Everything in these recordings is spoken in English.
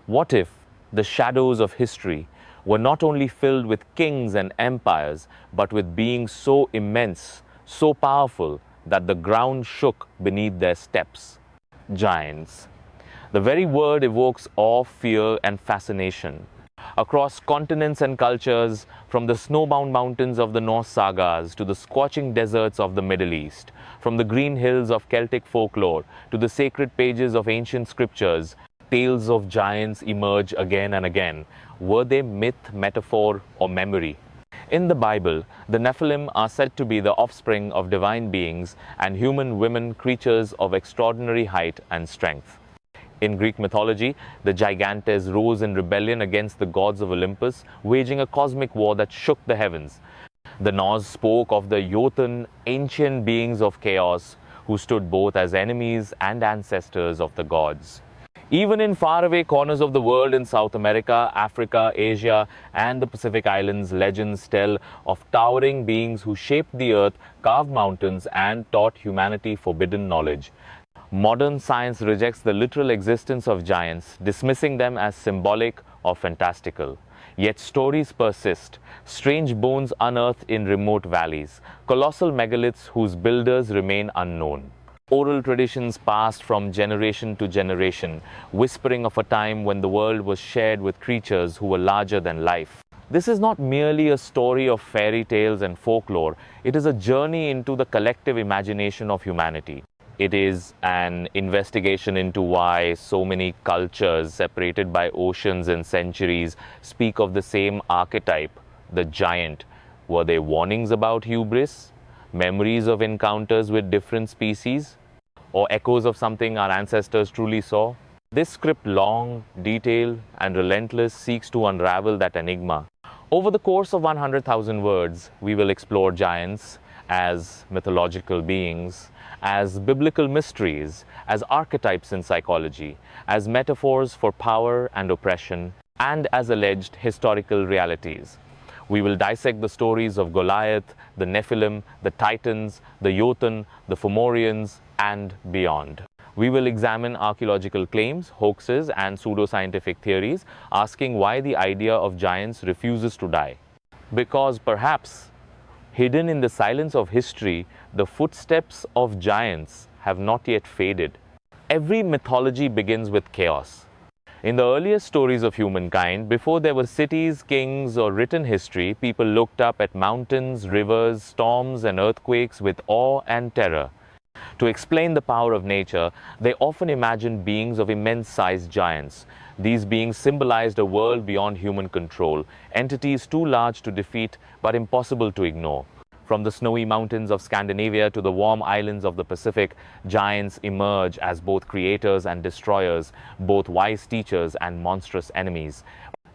What if the shadows of history were not only filled with kings and empires, but with beings so immense, so powerful, that the ground shook beneath their steps? Giants. The very word evokes awe, fear, and fascination. Across continents and cultures, from the snowbound mountains of the Norse sagas to the scorching deserts of the Middle East, from the green hills of Celtic folklore to the sacred pages of ancient scriptures, tales of giants emerge again and again. Were they myth, metaphor, or memory? In the Bible, the Nephilim are said to be the offspring of divine beings and human women creatures of extraordinary height and strength. In Greek mythology, the Gigantes rose in rebellion against the gods of Olympus, waging a cosmic war that shook the heavens. The Norse spoke of the Jotun, ancient beings of chaos, who stood both as enemies and ancestors of the gods. Even in faraway corners of the world in South America, Africa, Asia, and the Pacific Islands, legends tell of towering beings who shaped the earth, carved mountains, and taught humanity forbidden knowledge. Modern science rejects the literal existence of giants, dismissing them as symbolic or fantastical. Yet stories persist, strange bones unearthed in remote valleys, colossal megaliths whose builders remain unknown. Oral traditions passed from generation to generation, whispering of a time when the world was shared with creatures who were larger than life. This is not merely a story of fairy tales and folklore, it is a journey into the collective imagination of humanity. It is an investigation into why so many cultures separated by oceans and centuries speak of the same archetype, the giant. Were they warnings about hubris, memories of encounters with different species, or echoes of something our ancestors truly saw? This script, long, detailed, and relentless, seeks to unravel that enigma. Over the course of 100,000 words, we will explore giants as mythological beings, as biblical mysteries, as archetypes in psychology, as metaphors for power and oppression, and as alleged historical realities. We will dissect the stories of Goliath, the Nephilim, the Titans, the Jotun, the Fomorians, and beyond. We will examine archaeological claims, hoaxes, and pseudoscientific theories, asking why the idea of giants refuses to die. Because perhaps, hidden in the silence of history, the footsteps of giants have not yet faded. Every mythology begins with chaos. In the earliest stories of humankind, before there were cities, kings, or written history, people looked up at mountains, rivers, storms, and earthquakes with awe and terror. To explain the power of nature, they often imagined beings of immense-sized giants. These beings symbolized a world beyond human control, entities too large to defeat but impossible to ignore. From the snowy mountains of Scandinavia to the warm islands of the Pacific, giants emerge as both creators and destroyers, both wise teachers and monstrous enemies.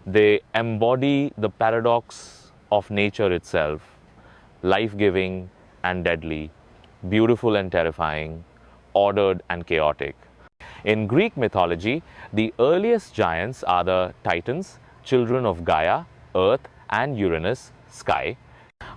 They embody the paradox of nature itself, life-giving and deadly, beautiful and terrifying, ordered and chaotic. In Greek mythology, the earliest giants are the Titans, children of Gaia, Earth, and Uranus, Sky.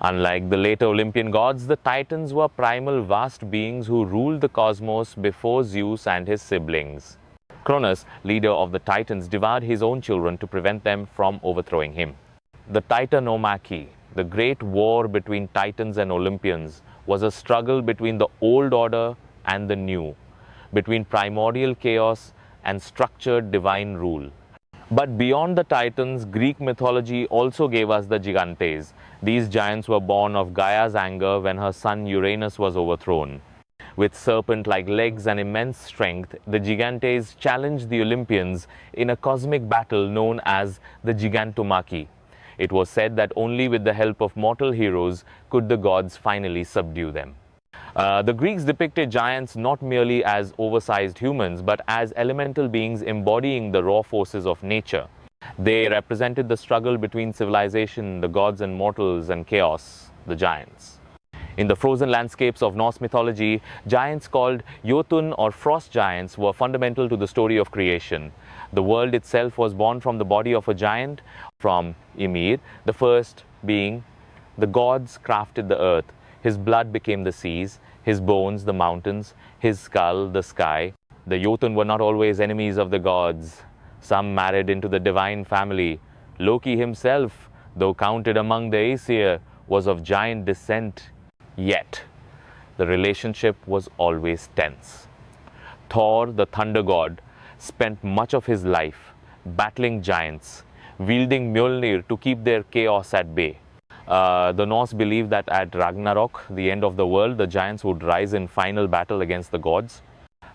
Unlike the later Olympian gods, the Titans were primal vast beings who ruled the cosmos before Zeus and his siblings. Cronus, leader of the Titans, devoured his own children to prevent them from overthrowing him. The Titanomachy, the great war between Titans and Olympians, was a struggle between the old order and the new, between primordial chaos and structured divine rule. But beyond the Titans, Greek mythology also gave us the Gigantes. These giants were born of Gaia's anger when her son Uranus was overthrown. With serpent-like legs and immense strength, the Gigantes challenged the Olympians in a cosmic battle known as the Gigantomachy. It was said that only with the help of mortal heroes could the gods finally subdue them. The Greeks depicted giants not merely as oversized humans, but as elemental beings embodying the raw forces of nature. They represented the struggle between civilization, the gods and mortals, and chaos, the giants. In the frozen landscapes of Norse mythology, giants called Jotun or frost giants were fundamental to the story of creation. The world itself was born from the body of a giant, from Ymir, the first being. The gods crafted the earth. His blood became the seas, his bones the mountains, his skull the sky. The Jotun were not always enemies of the gods. Some married into the divine family. Loki himself, though counted among the Aesir, was of giant descent. Yet, the relationship was always tense. Thor, the thunder god, spent much of his life battling giants, wielding Mjolnir to keep their chaos at bay. The Norse believed that at Ragnarok, the end of the world, the giants would rise in final battle against the gods.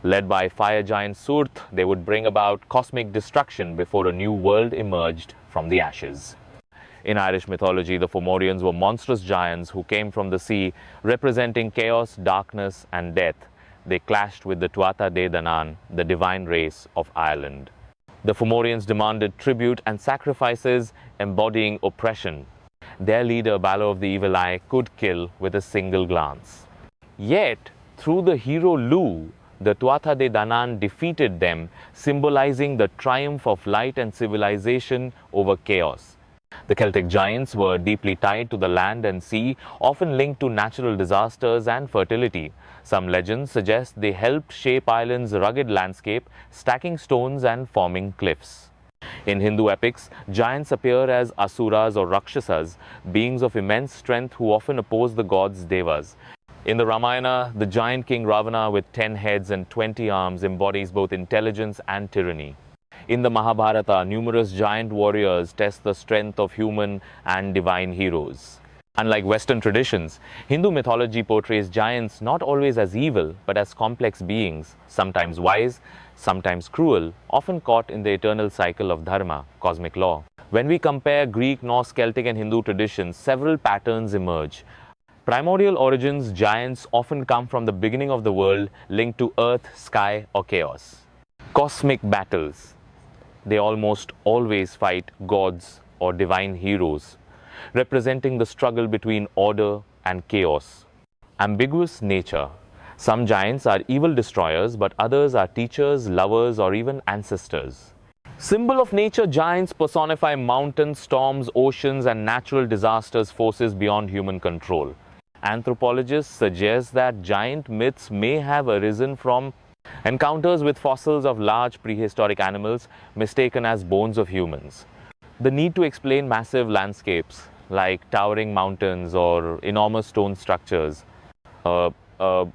Led by fire giant Surth, they would bring about cosmic destruction before a new world emerged from the ashes. In Irish mythology, the Fomorians were monstrous giants who came from the sea, representing chaos, darkness, and death. They clashed with the Tuatha De Danann, the divine race of Ireland. The Fomorians demanded tribute and sacrifices, embodying oppression. Their leader, Balor of the Evil Eye, could kill with a single glance. Yet, through the hero Lu, the Tuatha De Danann defeated them, symbolizing the triumph of light and civilization over chaos. The Celtic giants were deeply tied to the land and sea, often linked to natural disasters and fertility. Some legends suggest they helped shape Ireland's rugged landscape, stacking stones and forming cliffs. In Hindu epics, giants appear as asuras or rakshasas, beings of immense strength who often oppose the gods devas. In the Ramayana, the giant king Ravana with 10 heads and 20 arms embodies both intelligence and tyranny. In the Mahabharata, numerous giant warriors test the strength of human and divine heroes. Unlike Western traditions, Hindu mythology portrays giants not always as evil, but as complex beings, sometimes wise, sometimes cruel, often caught in the eternal cycle of dharma, cosmic law. When we compare Greek, Norse, Celtic, and Hindu traditions, several patterns emerge. Primordial origins, giants often come from the beginning of the world, linked to earth, sky, or chaos. Cosmic battles. They almost always fight gods or divine heroes, representing the struggle between order and chaos. Ambiguous nature. Some giants are evil destroyers, but others are teachers, lovers, or even ancestors. Symbol of nature, giants personify mountains, storms, oceans, and natural disasters, forces beyond human control. Anthropologists suggest that giant myths may have arisen from encounters with fossils of large prehistoric animals mistaken as bones of humans. The need to explain massive landscapes like towering mountains or enormous stone structures, a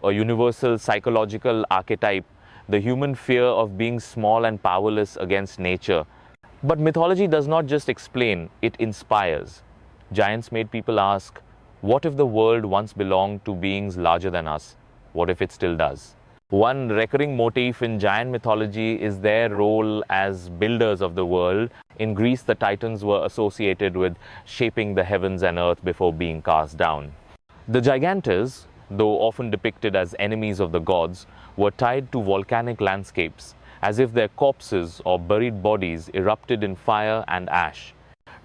universal psychological archetype, the human fear of being small and powerless against nature. But mythology does not just explain, it inspires. Giants made people ask, what if the world once belonged to beings larger than us? What if it still does? One recurring motif in giant mythology is their role as builders of the world. In Greece, the Titans were associated with shaping the heavens and earth before being cast down. The Gigantes, though often depicted as enemies of the gods, were tied to volcanic landscapes, as if their corpses or buried bodies erupted in fire and ash.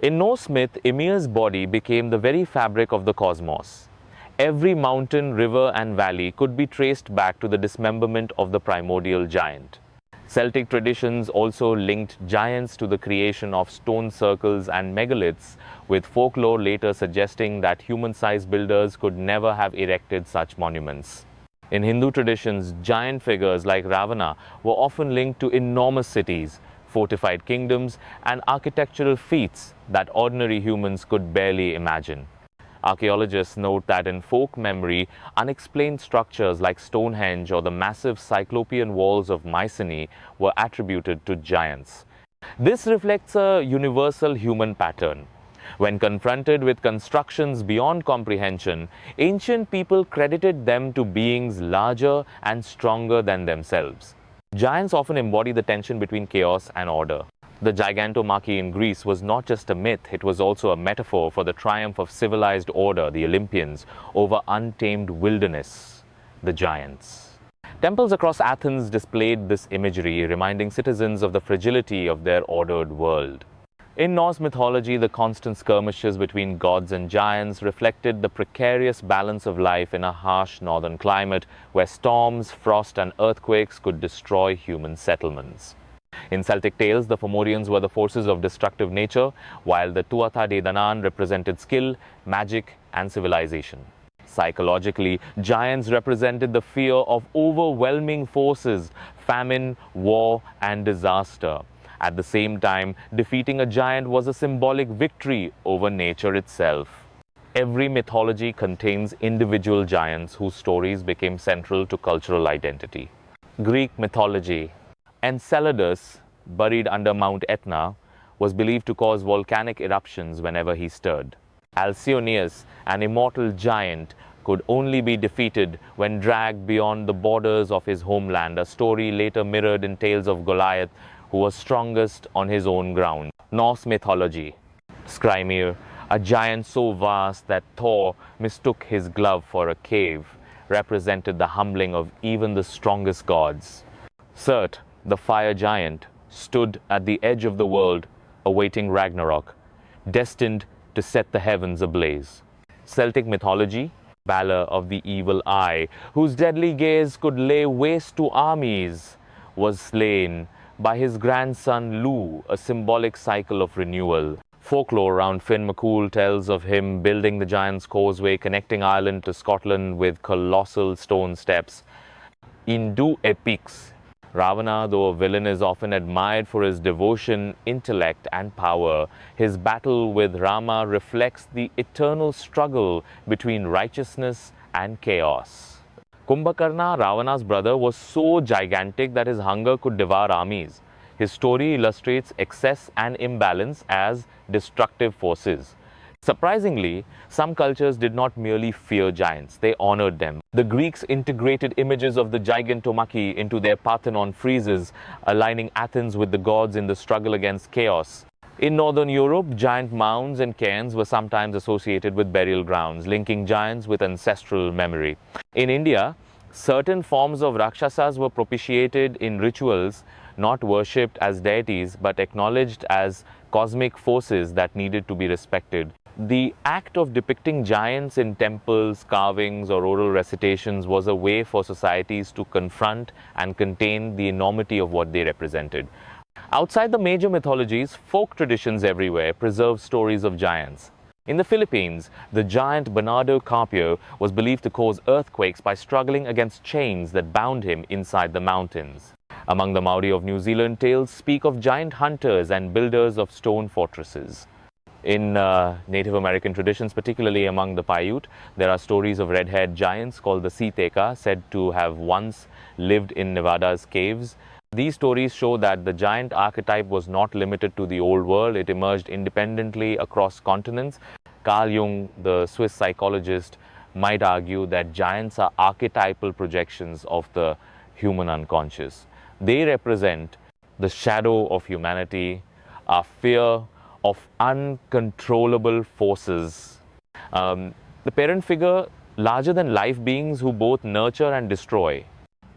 In Norse myth, Ymir's body became the very fabric of the cosmos. Every mountain, river, and valley could be traced back to the dismemberment of the primordial giant. Celtic traditions also linked giants to the creation of stone circles and megaliths, with folklore later suggesting that human-sized builders could never have erected such monuments. In Hindu traditions, giant figures like Ravana were often linked to enormous cities, fortified kingdoms, and architectural feats that ordinary humans could barely imagine. Archaeologists note that in folk memory, unexplained structures like Stonehenge or the massive cyclopean walls of Mycenae were attributed to giants. This reflects a universal human pattern. When confronted with constructions beyond comprehension, ancient people credited them to beings larger and stronger than themselves. Giants often embody the tension between chaos and order. The gigantomachy in Greece was not just a myth, it was also a metaphor for the triumph of civilized order, the Olympians, over untamed wilderness, the giants. Temples across Athens displayed this imagery, reminding citizens of the fragility of their ordered world. In Norse mythology, the constant skirmishes between gods and giants reflected the precarious balance of life in a harsh northern climate where storms, frost, and earthquakes could destroy human settlements. In Celtic tales, the Fomorians were the forces of destructive nature, while the Tuatha De Danann represented skill, magic, and civilization. Psychologically, giants represented the fear of overwhelming forces, famine, war, and disaster. At the same time, defeating a giant was a symbolic victory over nature itself. Every mythology contains individual giants whose stories became central to cultural identity. Greek mythology. Enceladus, buried under Mount Etna, was believed to cause volcanic eruptions whenever he stirred. Alcyoneus, an immortal giant, could only be defeated when dragged beyond the borders of his homeland, a story later mirrored in tales of Goliath, who was strongest on his own ground. Norse mythology. Skrymir, a giant so vast that Thor mistook his glove for a cave, represented the humbling of even the strongest gods. Surt, the fire giant, stood at the edge of the world, awaiting Ragnarok, destined to set the heavens ablaze. Celtic mythology. Balor of the evil eye, whose deadly gaze could lay waste to armies, was slain by his grandson Lu, a symbolic cycle of renewal. Folklore around Finn McCool tells of him building the Giant's Causeway, connecting Ireland to Scotland with colossal stone steps. Hindu epics. Ravana, though a villain, is often admired for his devotion, intellect, and power. His battle with Rama reflects the eternal struggle between righteousness and chaos. Kumbhakarna, Ravana's brother, was so gigantic that his hunger could devour armies. His story illustrates excess and imbalance as destructive forces. Surprisingly, some cultures did not merely fear giants, they honored them. The Greeks integrated images of the gigantomachy into their Parthenon friezes, aligning Athens with the gods in the struggle against chaos. In Northern Europe, giant mounds and cairns were sometimes associated with burial grounds, linking giants with ancestral memory. In India, certain forms of Rakshasas were propitiated in rituals, not worshipped as deities, but acknowledged as cosmic forces that needed to be respected. The act of depicting giants in temples, carvings, or oral recitations was a way for societies to confront and contain the enormity of what they represented. Outside the major mythologies, folk traditions everywhere preserve stories of giants. In the Philippines, the giant Bernardo Carpio was believed to cause earthquakes by struggling against chains that bound him inside the mountains. Among the Maori of New Zealand, tales speak of giant hunters and builders of stone fortresses. In Native American traditions, particularly among the Paiute, there are stories of red-haired giants called the Siteka, said to have once lived in Nevada's caves. These stories show that the giant archetype was not limited to the old world. It emerged independently across continents. Carl Jung, the Swiss psychologist, might argue that giants are archetypal projections of the human unconscious. They represent the shadow of humanity, our fear of uncontrollable forces. The parent figure, larger than life beings who both nurture and destroy.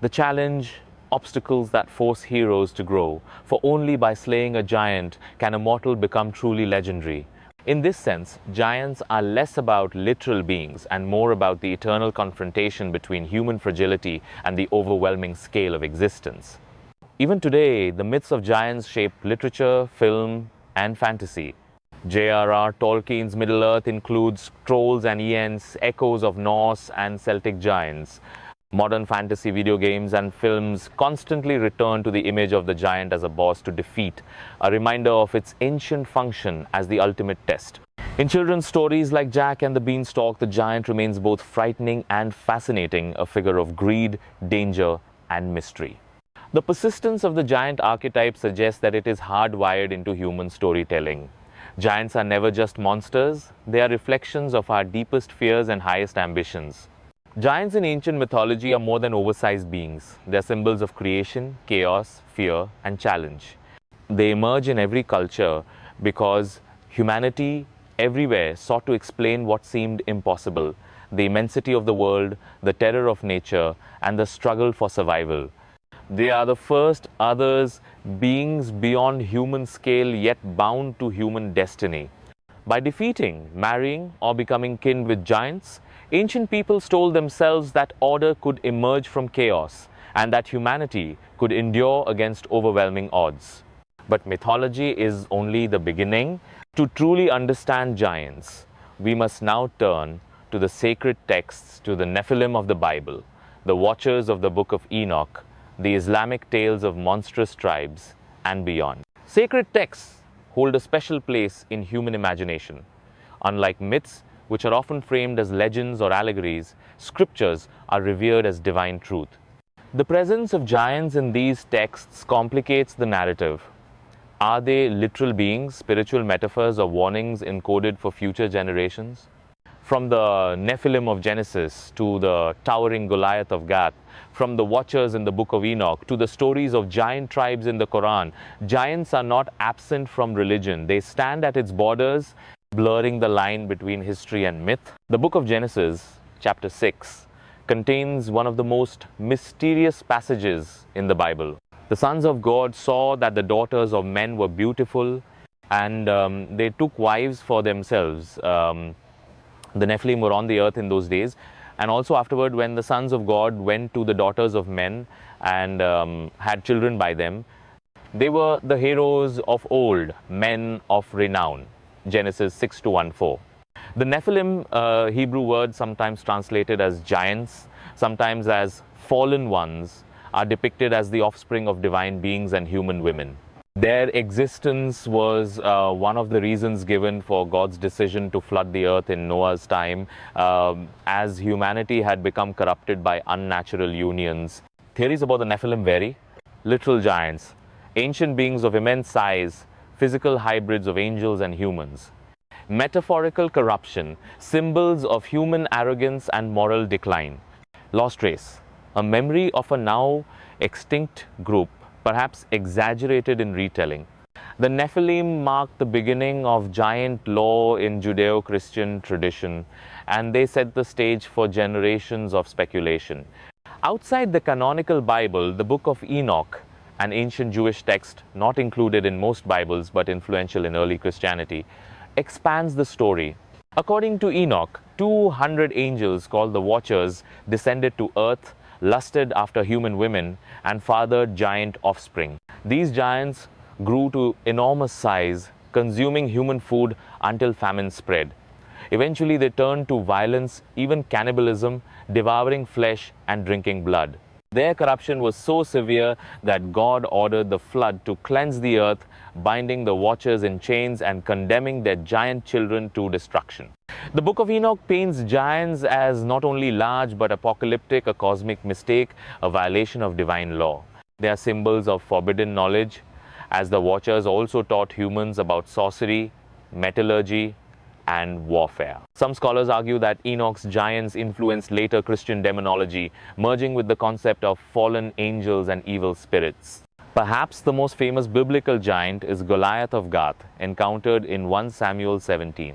The challenge, obstacles that force heroes to grow, for only by slaying a giant can a mortal become truly legendary. In this sense, giants are less about literal beings and more about the eternal confrontation between human fragility and the overwhelming scale of existence. Even today, the myths of giants shape literature, film, and fantasy. J.R.R. Tolkien's Middle-earth includes trolls and Ents, echoes of Norse and Celtic giants. Modern fantasy video games and films constantly return to the image of the giant as a boss to defeat, a reminder of its ancient function as the ultimate test. In children's stories like Jack and the Beanstalk, the giant remains both frightening and fascinating, a figure of greed, danger, and mystery. The persistence of the giant archetype suggests that it is hardwired into human storytelling. Giants are never just monsters, they are reflections of our deepest fears and highest ambitions. Giants in ancient mythology are more than oversized beings. They are symbols of creation, chaos, fear, and challenge. They emerge in every culture because humanity everywhere sought to explain what seemed impossible: the immensity of the world, the terror of nature, and the struggle for survival. They are the first others, beings beyond human scale yet bound to human destiny. By defeating, marrying, or becoming kin with giants, ancient peoples told themselves that order could emerge from chaos and that humanity could endure against overwhelming odds. But mythology is only the beginning. To truly understand giants, we must now turn to the sacred texts, to the Nephilim of the Bible, the watchers of the Book of Enoch, the Islamic tales of monstrous tribes, and beyond. Sacred texts hold a special place in human imagination. Unlike myths, which are often framed as legends or allegories, scriptures are revered as divine truth. The presence of giants in these texts complicates the narrative. Are they literal beings, spiritual metaphors, or warnings encoded for future generations? From the Nephilim of Genesis to the towering Goliath of Gath, from the Watchers in the Book of Enoch to the stories of giant tribes in the Quran, giants are not absent from religion. They stand at its borders, blurring the line between history and myth. The Book of Genesis, chapter 6, contains one of the most mysterious passages in the Bible. The sons of God saw that the daughters of men were beautiful, and they took wives for themselves. The Nephilim were on the earth in those days, and also afterward, when the sons of God went to the daughters of men and had children by them, they were the heroes of old, men of renown. Genesis 6:1-4. The Nephilim, Hebrew word sometimes translated as giants, sometimes as fallen ones, are depicted as the offspring of divine beings and human women. Their existence was one of the reasons given for God's decision to flood the earth in Noah's time, as humanity had become corrupted by unnatural unions. Theories about the Nephilim vary. Literal giants, ancient beings of immense size, physical hybrids of angels and humans. Metaphorical corruption, symbols of human arrogance and moral decline. Lost race, a memory of a now extinct group, perhaps exaggerated in retelling. The Nephilim marked the beginning of giant law in Judeo-Christian tradition, and they set the stage for generations of speculation. Outside the canonical Bible, the Book of Enoch, an ancient Jewish text not included in most Bibles but influential in early Christianity, expands the story. According to Enoch, 200 angels called the Watchers descended to earth, lusted after human women, and fathered giant offspring. These giants grew to enormous size, consuming human food until famine spread. Eventually, they turned to violence, even cannibalism, devouring flesh and drinking blood. Their corruption was so severe that God ordered the flood to cleanse the earth, binding the Watchers in chains and condemning their giant children to destruction. The Book of Enoch paints giants as not only large but apocalyptic, a cosmic mistake, a violation of divine law. They are symbols of forbidden knowledge, as the Watchers also taught humans about sorcery, metallurgy, and warfare. Some scholars argue that Enoch's giants influenced later Christian demonology, merging with the concept of fallen angels and evil spirits. Perhaps the most famous biblical giant is Goliath of Gath, encountered in 1 Samuel 17.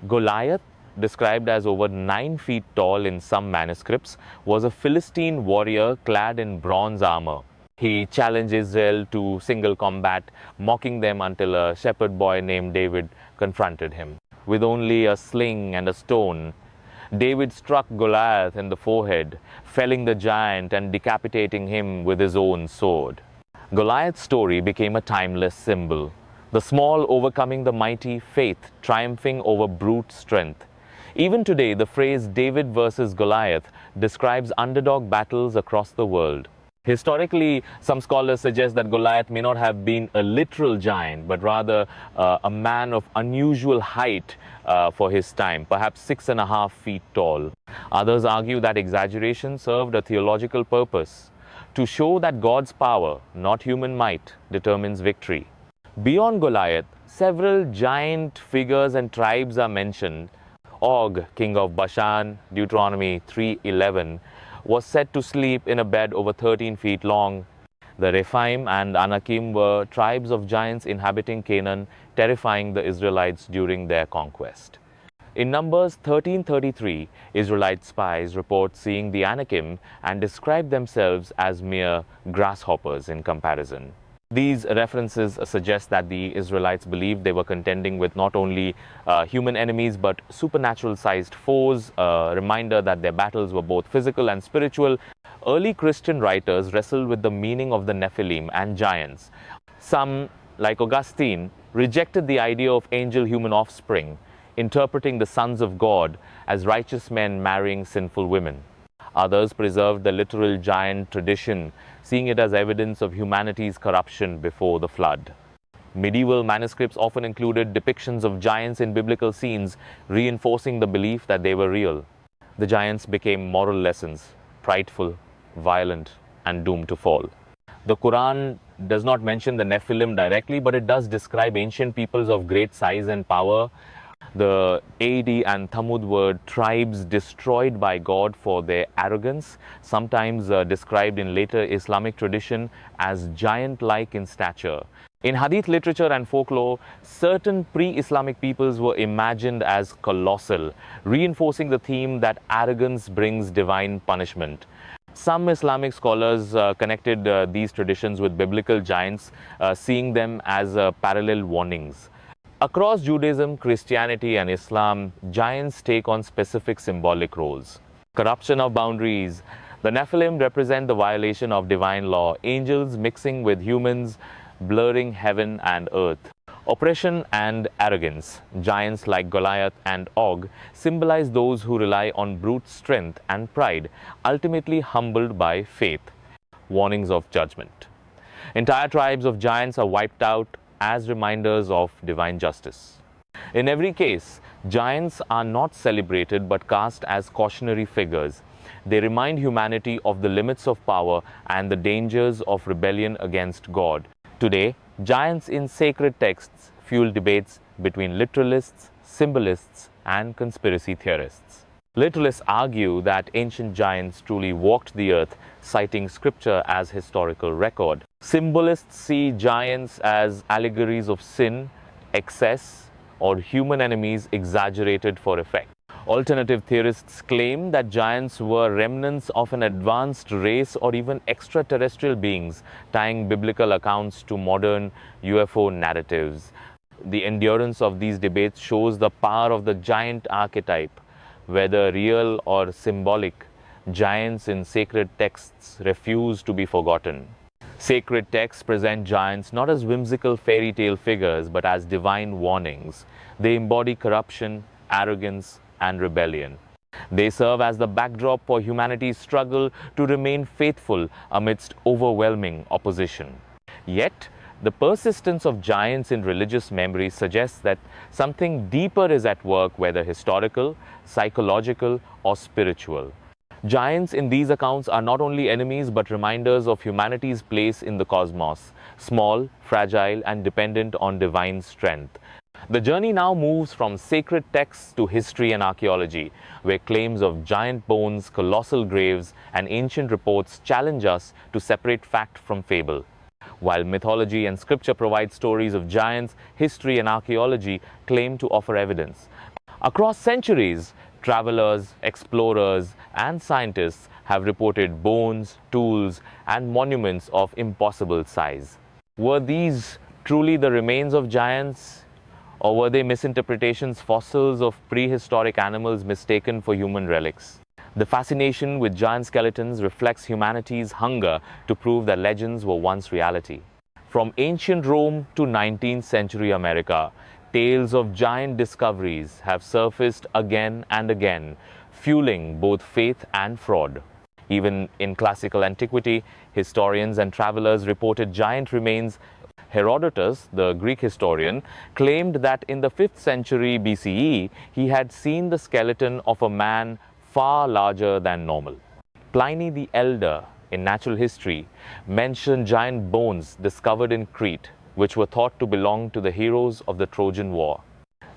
Goliath, described as over 9 feet tall in some manuscripts, was a Philistine warrior clad in bronze armor. He challenged Israel to single combat, mocking them until a shepherd boy named David confronted him. With only a sling and a stone, David struck Goliath in the forehead, felling the giant and decapitating him with his own sword. Goliath's story became a timeless symbol. The small overcoming the mighty, faith triumphing over brute strength. Even today, the phrase David versus Goliath describes underdog battles across the world. Historically, some scholars suggest that Goliath may not have been a literal giant, but rather a man of unusual height for his time, perhaps 6.5 feet tall. Others argue that exaggeration served a theological purpose, to show that God's power, not human might, determines victory. Beyond Goliath, several giant figures and tribes are mentioned. Og, king of Bashan, Deuteronomy 3:11, was said to sleep in a bed over 13 feet long. The Rephaim and Anakim were tribes of giants inhabiting Canaan, terrifying the Israelites during their conquest. In Numbers 13:33, Israelite spies report seeing the Anakim and describe themselves as mere grasshoppers in comparison. These references suggest that the Israelites believed they were contending with not only human enemies but supernatural-sized foes, a reminder that their battles were both physical and spiritual. Early Christian writers wrestled with the meaning of the Nephilim and giants. Some, like Augustine, rejected the idea of angel-human offspring, interpreting the sons of God as righteous men marrying sinful women. Others preserved the literal giant tradition, seeing it as evidence of humanity's corruption before the flood. Medieval manuscripts often included depictions of giants in biblical scenes, reinforcing the belief that they were real. The giants became moral lessons: prideful, violent, and doomed to fall. The Quran does not mention the Nephilim directly, but it does describe ancient peoples of great size and power. The Ad and Thamud were tribes destroyed by God for their arrogance, sometimes described in later Islamic tradition as giant-like in stature. In Hadith literature and folklore, certain pre-Islamic peoples were imagined as colossal, reinforcing the theme that arrogance brings divine punishment. Some Islamic scholars connected these traditions with biblical giants, seeing them as parallel warnings. Across Judaism, Christianity, and Islam, giants take on specific symbolic roles. Corruption of boundaries. The Nephilim represent the violation of divine law, angels mixing with humans, blurring heaven and earth. Oppression and arrogance. Giants like Goliath and Og symbolize those who rely on brute strength and pride, ultimately humbled by faith. Warnings of judgment. Entire tribes of giants are wiped out as reminders of divine justice. In every case, giants are not celebrated but cast as cautionary figures. They remind humanity of the limits of power and the dangers of rebellion against God. Today, giants in sacred texts fuel debates between literalists, symbolists, and conspiracy theorists. Literalists argue that ancient giants truly walked the earth, citing scripture as historical record. Symbolists see giants as allegories of sin, excess, or human enemies exaggerated for effect. Alternative theorists claim that giants were remnants of an advanced race or even extraterrestrial beings, tying biblical accounts to modern UFO narratives. The endurance of these debates shows the power of the giant archetype. Whether real or symbolic, giants in sacred texts refuse to be forgotten. Sacred texts present giants not as whimsical fairy tale figures, but as divine warnings. They embody corruption, arrogance, and rebellion. They serve as the backdrop for humanity's struggle to remain faithful amidst overwhelming opposition. Yet, the persistence of giants in religious memory suggests that something deeper is at work, whether historical, psychological, or spiritual. Giants in these accounts are not only enemies but reminders of humanity's place in the cosmos, small, fragile, and dependent on divine strength. The journey now moves from sacred texts to history and archaeology, where claims of giant bones, colossal graves, and ancient reports challenge us to separate fact from fable. While mythology and scripture provide stories of giants, history and archaeology claim to offer evidence. Across centuries, travelers, explorers, and scientists have reported bones, tools, and monuments of impossible size. Were these truly the remains of giants? Or were they misinterpretations, fossils of prehistoric animals mistaken for human relics? The fascination with giant skeletons reflects humanity's hunger to prove that legends were once reality. From ancient Rome to 19th century America, tales of giant discoveries have surfaced again and again, fueling both faith and fraud. Even in classical antiquity, historians and travelers reported giant remains. Herodotus, the Greek historian, claimed that in the 5th century BCE, he had seen the skeleton of a man far larger than normal. Pliny the Elder, in natural history, mentioned giant bones discovered in Crete, which were thought to belong to the heroes of the Trojan War.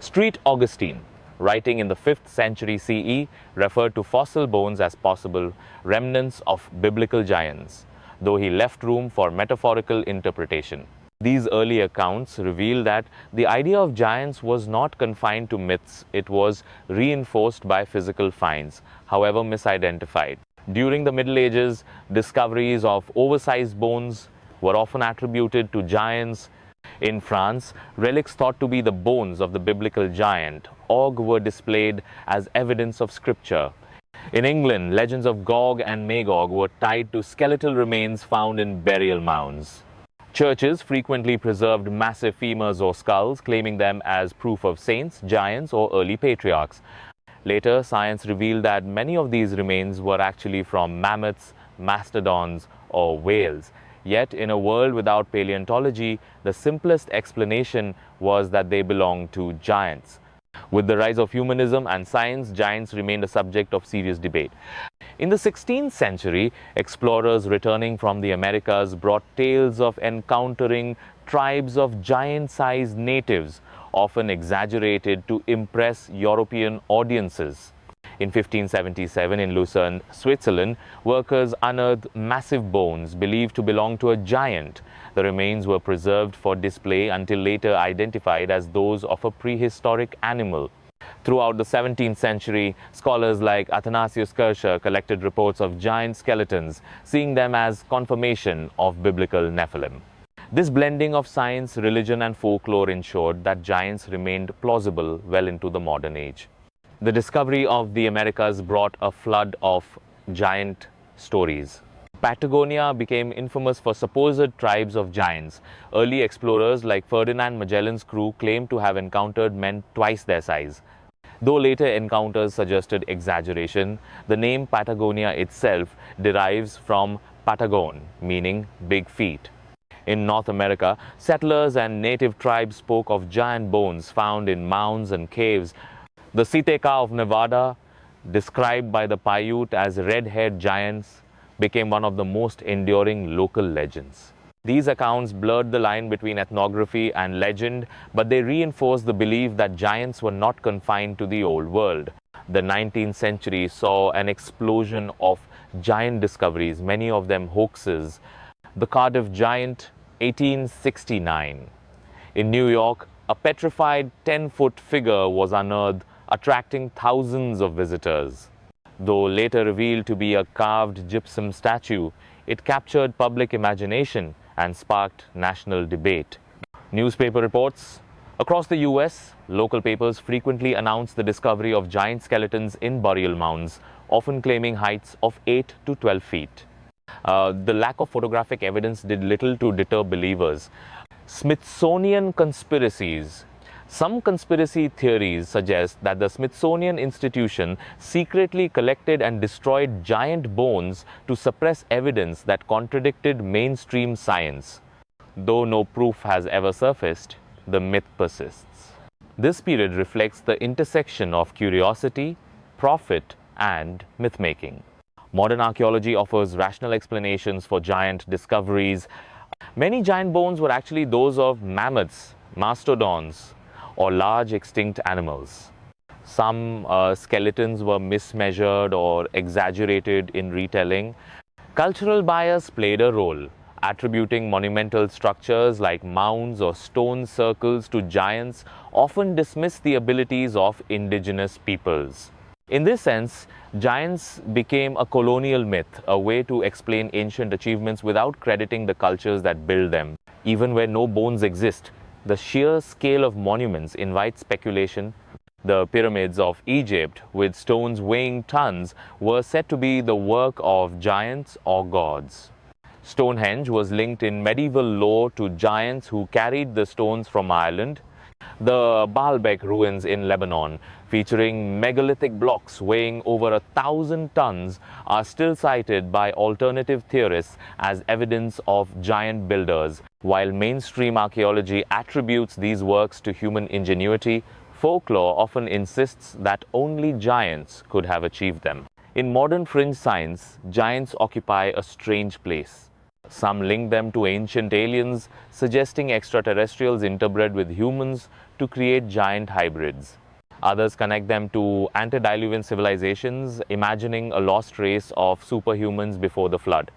St. Augustine, writing in the 5th century CE, referred to fossil bones as possible remnants of biblical giants, though he left room for metaphorical interpretation. These early accounts reveal that the idea of giants was not confined to myths, it was reinforced by physical finds, however misidentified. During the Middle Ages, discoveries of oversized bones were often attributed to giants. In France, relics thought to be the bones of the biblical giant, Og, were displayed as evidence of scripture. In England, legends of Gog and Magog were tied to skeletal remains found in burial mounds. Churches frequently preserved massive femurs or skulls, claiming them as proof of saints, giants, or early patriarchs. Later, science revealed that many of these remains were actually from mammoths, mastodons, or whales, Yet, in a world without paleontology, the simplest explanation was that they belonged to giants. With the rise of humanism and science, giants remained a subject of serious debate. In the 16th century, explorers returning from the Americas brought tales of encountering tribes of giant-sized natives, often exaggerated to impress European audiences. In 1577, in Lucerne, Switzerland, workers unearthed massive bones believed to belong to a giant. The remains were preserved for display until later identified as those of a prehistoric animal. Throughout the 17th century, scholars like Athanasius Kircher collected reports of giant skeletons, seeing them as confirmation of biblical Nephilim. This blending of science, religion, and folklore ensured that giants remained plausible well into the modern age. The discovery of the Americas brought a flood of giant stories. Patagonia became infamous for supposed tribes of giants. Early explorers like Ferdinand Magellan's crew claimed to have encountered men twice their size. Though later encounters suggested exaggeration, the name Patagonia itself derives from Patagon, meaning big feet. In North America, settlers and native tribes spoke of giant bones found in mounds and caves. The Siteca of Nevada, described by the Paiute as red-haired giants, became one of the most enduring local legends. These accounts blurred the line between ethnography and legend, but they reinforced the belief that giants were not confined to the old world. The 19th century saw an explosion of giant discoveries, many of them hoaxes. The Cardiff giant, 1869. In New York, a petrified 10-foot figure was unearthed, attracting thousands of visitors. Though later revealed to be a carved gypsum statue, it captured public imagination and sparked national debate. Newspaper reports. Across the US, local papers frequently announced the discovery of giant skeletons in burial mounds, often claiming heights of 8 to 12 feet. The lack of photographic evidence did little to deter believers. Smithsonian conspiracies. Some conspiracy theories suggest that the Smithsonian Institution secretly collected and destroyed giant bones to suppress evidence that contradicted mainstream science. Though no proof has ever surfaced, the myth persists. This period reflects the intersection of curiosity, profit, and myth-making. Modern archaeology offers rational explanations for giant discoveries. Many giant bones were actually those of mammoths, mastodons, or large extinct animals. Some skeletons were mismeasured or exaggerated in retelling. Cultural bias played a role, attributing monumental structures like mounds or stone circles to giants often dismissed the abilities of indigenous peoples. In this sense, giants became a colonial myth, a way to explain ancient achievements without crediting the cultures that built them. Even where no bones exist, the sheer scale of monuments invites speculation. The pyramids of Egypt, with stones weighing tons, were said to be the work of giants or gods. Stonehenge was linked in medieval lore to giants who carried the stones from Ireland. The Baalbek ruins in Lebanon, featuring megalithic blocks weighing over 1,000 tons, are still cited by alternative theorists as evidence of giant builders. While mainstream archaeology attributes these works to human ingenuity, folklore often insists that only giants could have achieved them. In modern fringe science, giants occupy a strange place. Some link them to ancient aliens, suggesting extraterrestrials interbred with humans to create giant hybrids. Others connect them to antediluvian civilizations, imagining a lost race of superhumans before the flood.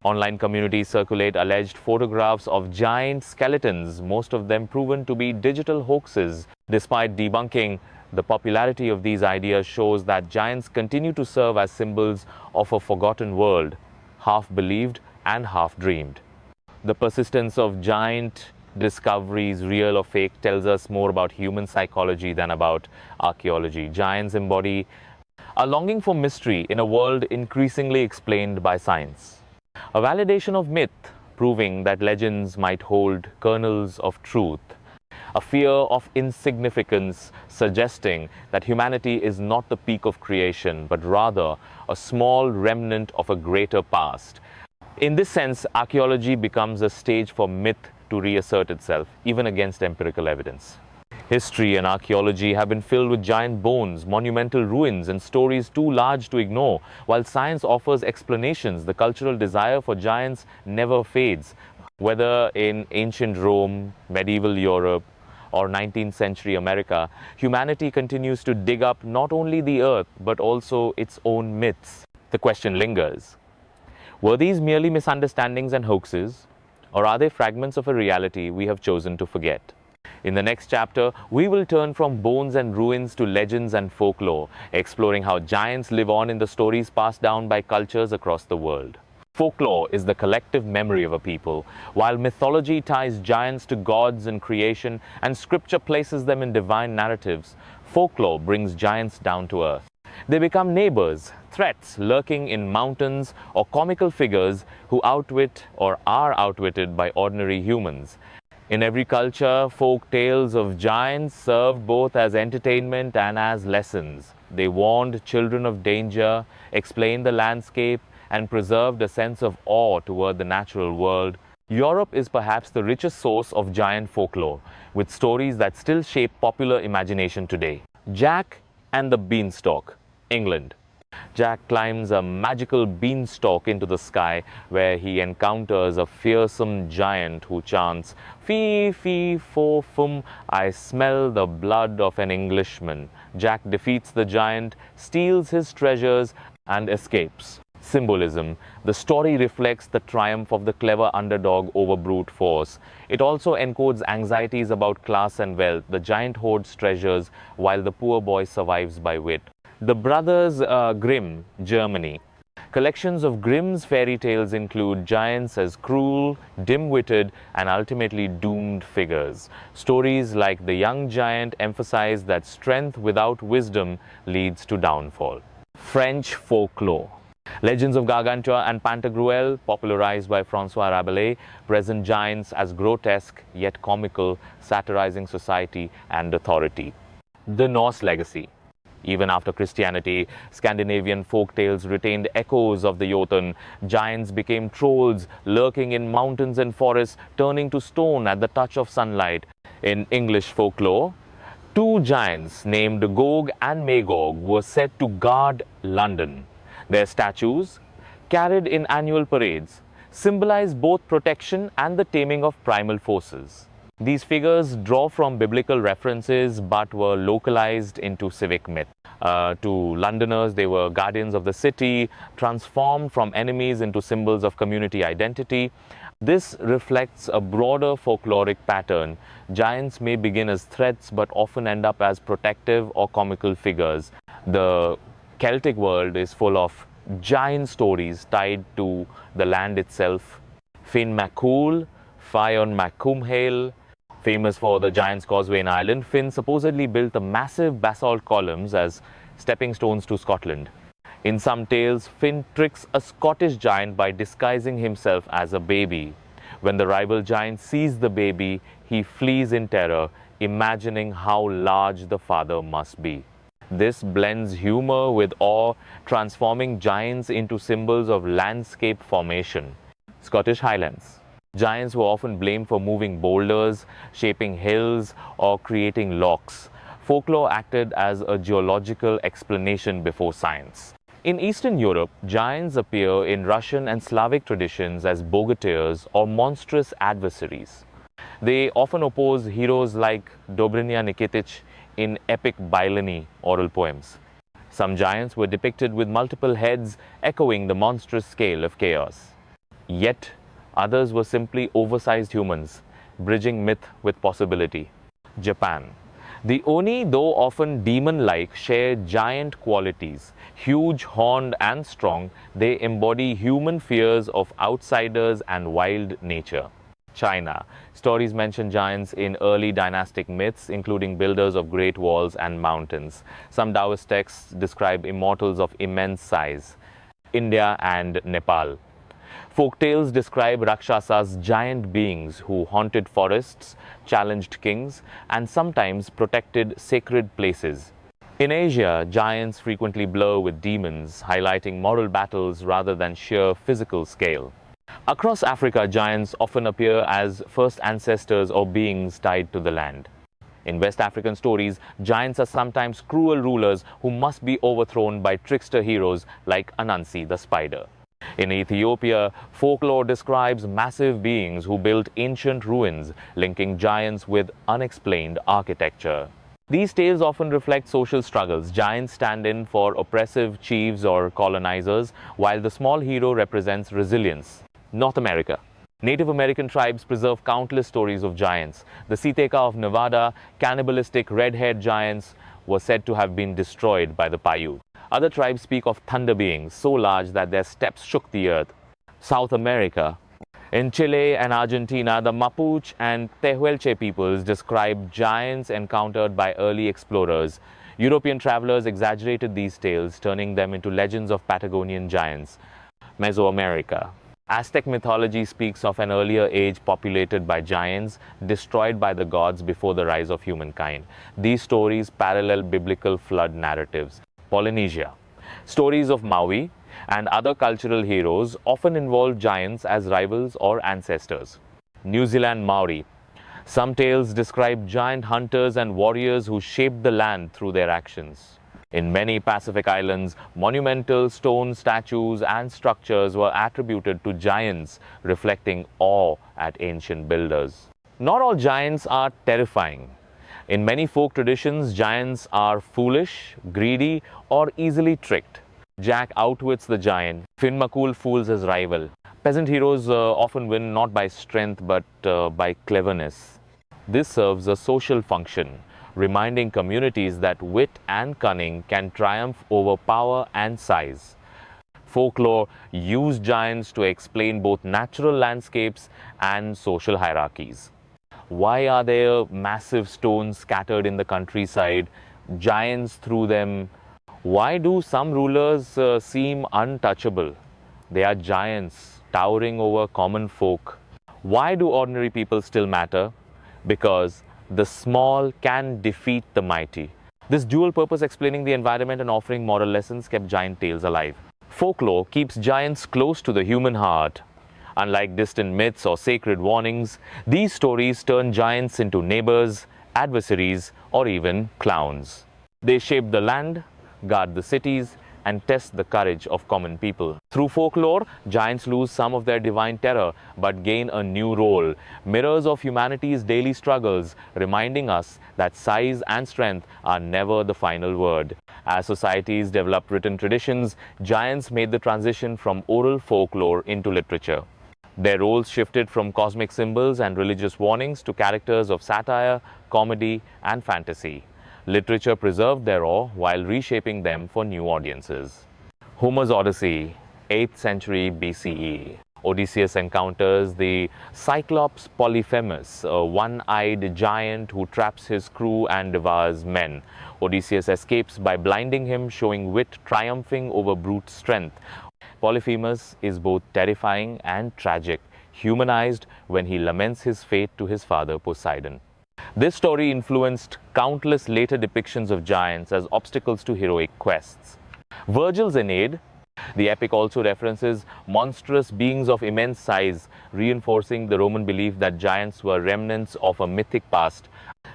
Online communities circulate alleged photographs of giant skeletons, most of them proven to be digital hoaxes. Despite debunking, the popularity of these ideas shows that giants continue to serve as symbols of a forgotten world, half believed and half dreamed. The persistence of giant discoveries, real or fake, tells us more about human psychology than about archaeology. Giants embody a longing for mystery in a world increasingly explained by science. A validation of myth, proving that legends might hold kernels of truth. A fear of insignificance, suggesting that humanity is not the peak of creation, but rather a small remnant of a greater past. In this sense, archaeology becomes a stage for myth to reassert itself, even against empirical evidence. History and archaeology have been filled with giant bones, monumental ruins, and stories too large to ignore. While science offers explanations, the cultural desire for giants never fades. Whether in ancient Rome, medieval Europe, or 19th century America, humanity continues to dig up not only the earth but also its own myths. The question lingers. Were these merely misunderstandings and hoaxes, or are they fragments of a reality we have chosen to forget? In the next chapter, we will turn from bones and ruins to legends and folklore, exploring how giants live on in the stories passed down by cultures across the world. Folklore is the collective memory of a people, while mythology ties giants to gods and creation, and scripture places them in divine narratives. Folklore brings giants down to earth. They become neighbors, threats lurking in mountains, or comical figures who outwit or are outwitted by ordinary humans. In every culture, folk tales of giants served both as entertainment and as lessons. They warned children of danger, explained the landscape, and preserved a sense of awe toward the natural world. Europe is perhaps the richest source of giant folklore, with stories that still shape popular imagination today. Jack and the Beanstalk, England. Jack climbs a magical beanstalk into the sky, where he encounters a fearsome giant who chants, "Fee, fee, fo, fum, I smell the blood of an Englishman." Jack defeats the giant, steals his treasures, and escapes. Symbolism. The story reflects the triumph of the clever underdog over brute force. It also encodes anxieties about class and wealth. The giant hoards treasures while the poor boy survives by wit. The Brothers Grimm, Germany. Collections of Grimm's fairy tales include giants as cruel, dim-witted, and ultimately doomed figures. Stories like The Young Giant emphasize that strength without wisdom leads to downfall. French folklore. Legends of Gargantua and Pantagruel, popularized by François Rabelais, present giants as grotesque yet comical, satirizing society and authority. The Norse legacy. Even after Christianity, Scandinavian folk tales retained echoes of the Jotun. Giants became trolls, lurking in mountains and forests, turning to stone at the touch of sunlight. In English folklore, two giants named Gog and Magog were said to guard London. Their statues, carried in annual parades, symbolize both protection and the taming of primal forces. These figures draw from biblical references but were localized into civic myth. To Londoners, they were guardians of the city, transformed from enemies into symbols of community identity. This reflects a broader folkloric pattern. Giants may begin as threats but often end up as protective or comical figures. The Celtic world is full of giant stories tied to the land itself. Finn MacCool, Fionn MacCumhale, famous for the Giant's Causeway in Ireland, Finn supposedly built the massive basalt columns as stepping stones to Scotland. In some tales, Finn tricks a Scottish giant by disguising himself as a baby. When the rival giant sees the baby, he flees in terror, imagining how large the father must be. This blends humor with awe, transforming giants into symbols of landscape formation. Scottish Highlands. Giants were often blamed for moving boulders, shaping hills, or creating lochs. Folklore acted as a geological explanation before science. In Eastern Europe, giants appear in Russian and Slavic traditions as bogatirs or monstrous adversaries. They often oppose heroes like Dobrynya Nikitich in epic Bailani oral poems. Some giants were depicted with multiple heads, echoing the monstrous scale of chaos. Yet, others were simply oversized humans, bridging myth with possibility. Japan. The Oni, though often demon-like, share giant qualities. Huge, horned, and strong, they embody human fears of outsiders and wild nature. China. Stories mention giants in early dynastic myths, including builders of great walls and mountains. Some Taoist texts describe immortals of immense size. India and Nepal. Folktales describe Rakshasas, giant beings who haunted forests, challenged kings, and sometimes protected sacred places. In Asia, giants frequently blur with demons, highlighting moral battles rather than sheer physical scale. Across Africa, giants often appear as first ancestors or beings tied to the land. In West African stories, giants are sometimes cruel rulers who must be overthrown by trickster heroes like Anansi the spider. In Ethiopia, folklore describes massive beings who built ancient ruins, linking giants with unexplained architecture. These tales often reflect social struggles. Giants stand in for oppressive chiefs or colonizers, while the small hero represents resilience. North America. Native American tribes preserve countless stories of giants. The Siteka of Nevada, cannibalistic red-haired giants, were said to have been destroyed by the Paiute. Other tribes speak of thunder beings so large that their steps shook the earth. South America. In Chile and Argentina, the Mapuche and Tehuelche peoples describe giants encountered by early explorers. European travelers exaggerated these tales, turning them into legends of Patagonian giants. Mesoamerica. Aztec mythology speaks of an earlier age populated by giants destroyed by the gods before the rise of humankind. These stories parallel biblical flood narratives. Polynesia. Stories of Maui and other cultural heroes often involve giants as rivals or ancestors. New Zealand Maori. Some tales describe giant hunters and warriors who shaped the land through their actions. In many Pacific islands, monumental stone statues and structures were attributed to giants, reflecting awe at ancient builders. Not all giants are terrifying. In many folk traditions, giants are foolish, greedy, or easily tricked. Jack outwits the giant. Finn McCool fools his rival. Peasant heroes often win not by strength but by cleverness. This serves a social function, reminding communities that wit and cunning can triumph over power and size. Folklore used giants to explain both natural landscapes and social hierarchies. Why are there massive stones scattered in the countryside? Giants threw them. Why do some rulers seem untouchable? They are giants towering over common folk. Why do ordinary people still matter? Because the small can defeat the mighty. This dual purpose, explaining the environment and offering moral lessons, kept giant tales alive. Folklore keeps giants close to the human heart. Unlike distant myths or sacred warnings, these stories turn giants into neighbors, adversaries, or even clowns. They shape the land, guard the cities, and test the courage of common people. Through folklore, giants lose some of their divine terror but gain a new role, mirrors of humanity's daily struggles, reminding us that size and strength are never the final word. As societies developed written traditions, giants made the transition from oral folklore into literature. Their roles shifted from cosmic symbols and religious warnings to characters of satire, comedy, and fantasy. Literature preserved their awe while reshaping them for new audiences. Homer's Odyssey, 8th century BCE. Odysseus encounters the Cyclops Polyphemus, a one-eyed giant who traps his crew and devours men. Odysseus escapes by blinding him, showing wit triumphing over brute strength. Polyphemus is both terrifying and tragic, humanized when he laments his fate to his father Poseidon. This story influenced countless later depictions of giants as obstacles to heroic quests. Virgil's Aeneid, the epic, also references monstrous beings of immense size, reinforcing the Roman belief that giants were remnants of a mythic past.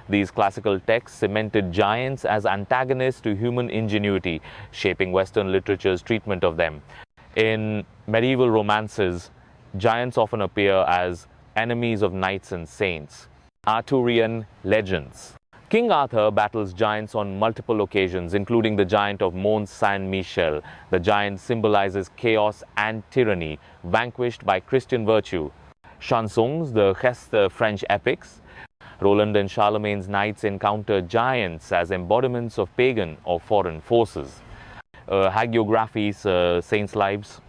These classical texts cemented giants as antagonists to human ingenuity, shaping Western literature's treatment of them. In medieval romances, giants often appear as enemies of knights and saints. Arthurian legends. King Arthur battles giants on multiple occasions, including the giant of Mont Saint-Michel. The giant symbolizes chaos and tyranny, vanquished by Christian virtue. Chansons, the Geste French epics. Roland and Charlemagne's knights encounter giants as embodiments of pagan or foreign forces. Hagiographies, saints' lives.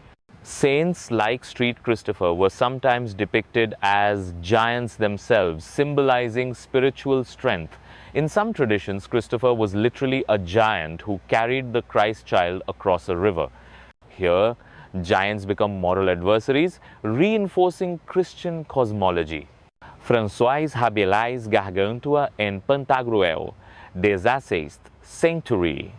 Saints like Street Christopher were sometimes depicted as giants themselves, symbolizing spiritual strength. In some traditions, Christopher was literally a giant who carried the Christ child across a river. Here, giants become moral adversaries, reinforcing Christian cosmology. François Rabelais Gargantua en Pantagruel, des Assastes, Century.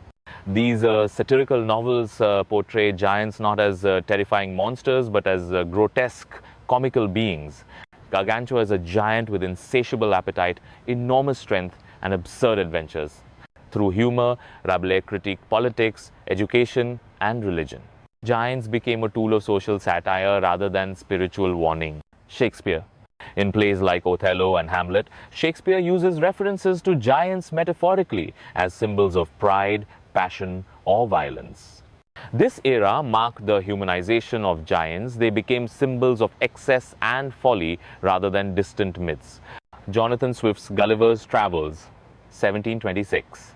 These satirical novels portray giants not as terrifying monsters but as grotesque, comical beings. Gargantua is a giant with insatiable appetite, enormous strength, and absurd adventures. Through humor, Rabelais critiqued politics, education, and religion. Giants became a tool of social satire rather than spiritual warning. Shakespeare. In plays like Othello and Hamlet, Shakespeare uses references to giants metaphorically as symbols of pride, passion, or violence. This era marked the humanization of giants. They became symbols of excess and folly rather than distant myths. Jonathan Swift's Gulliver's Travels, 1726.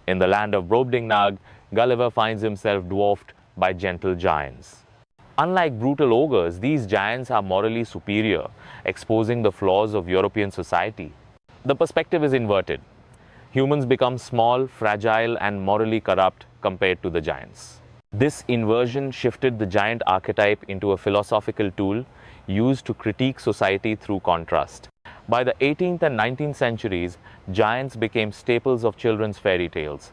In the land of Brobdingnag, Gulliver finds himself dwarfed by gentle giants. Unlike brutal ogres, these giants are morally superior, exposing the flaws of European society. The perspective is inverted. Humans become small, fragile, and morally corrupt compared to the giants. This inversion shifted the giant archetype into a philosophical tool used to critique society through contrast. By the 18th and 19th centuries, giants became staples of children's fairy tales.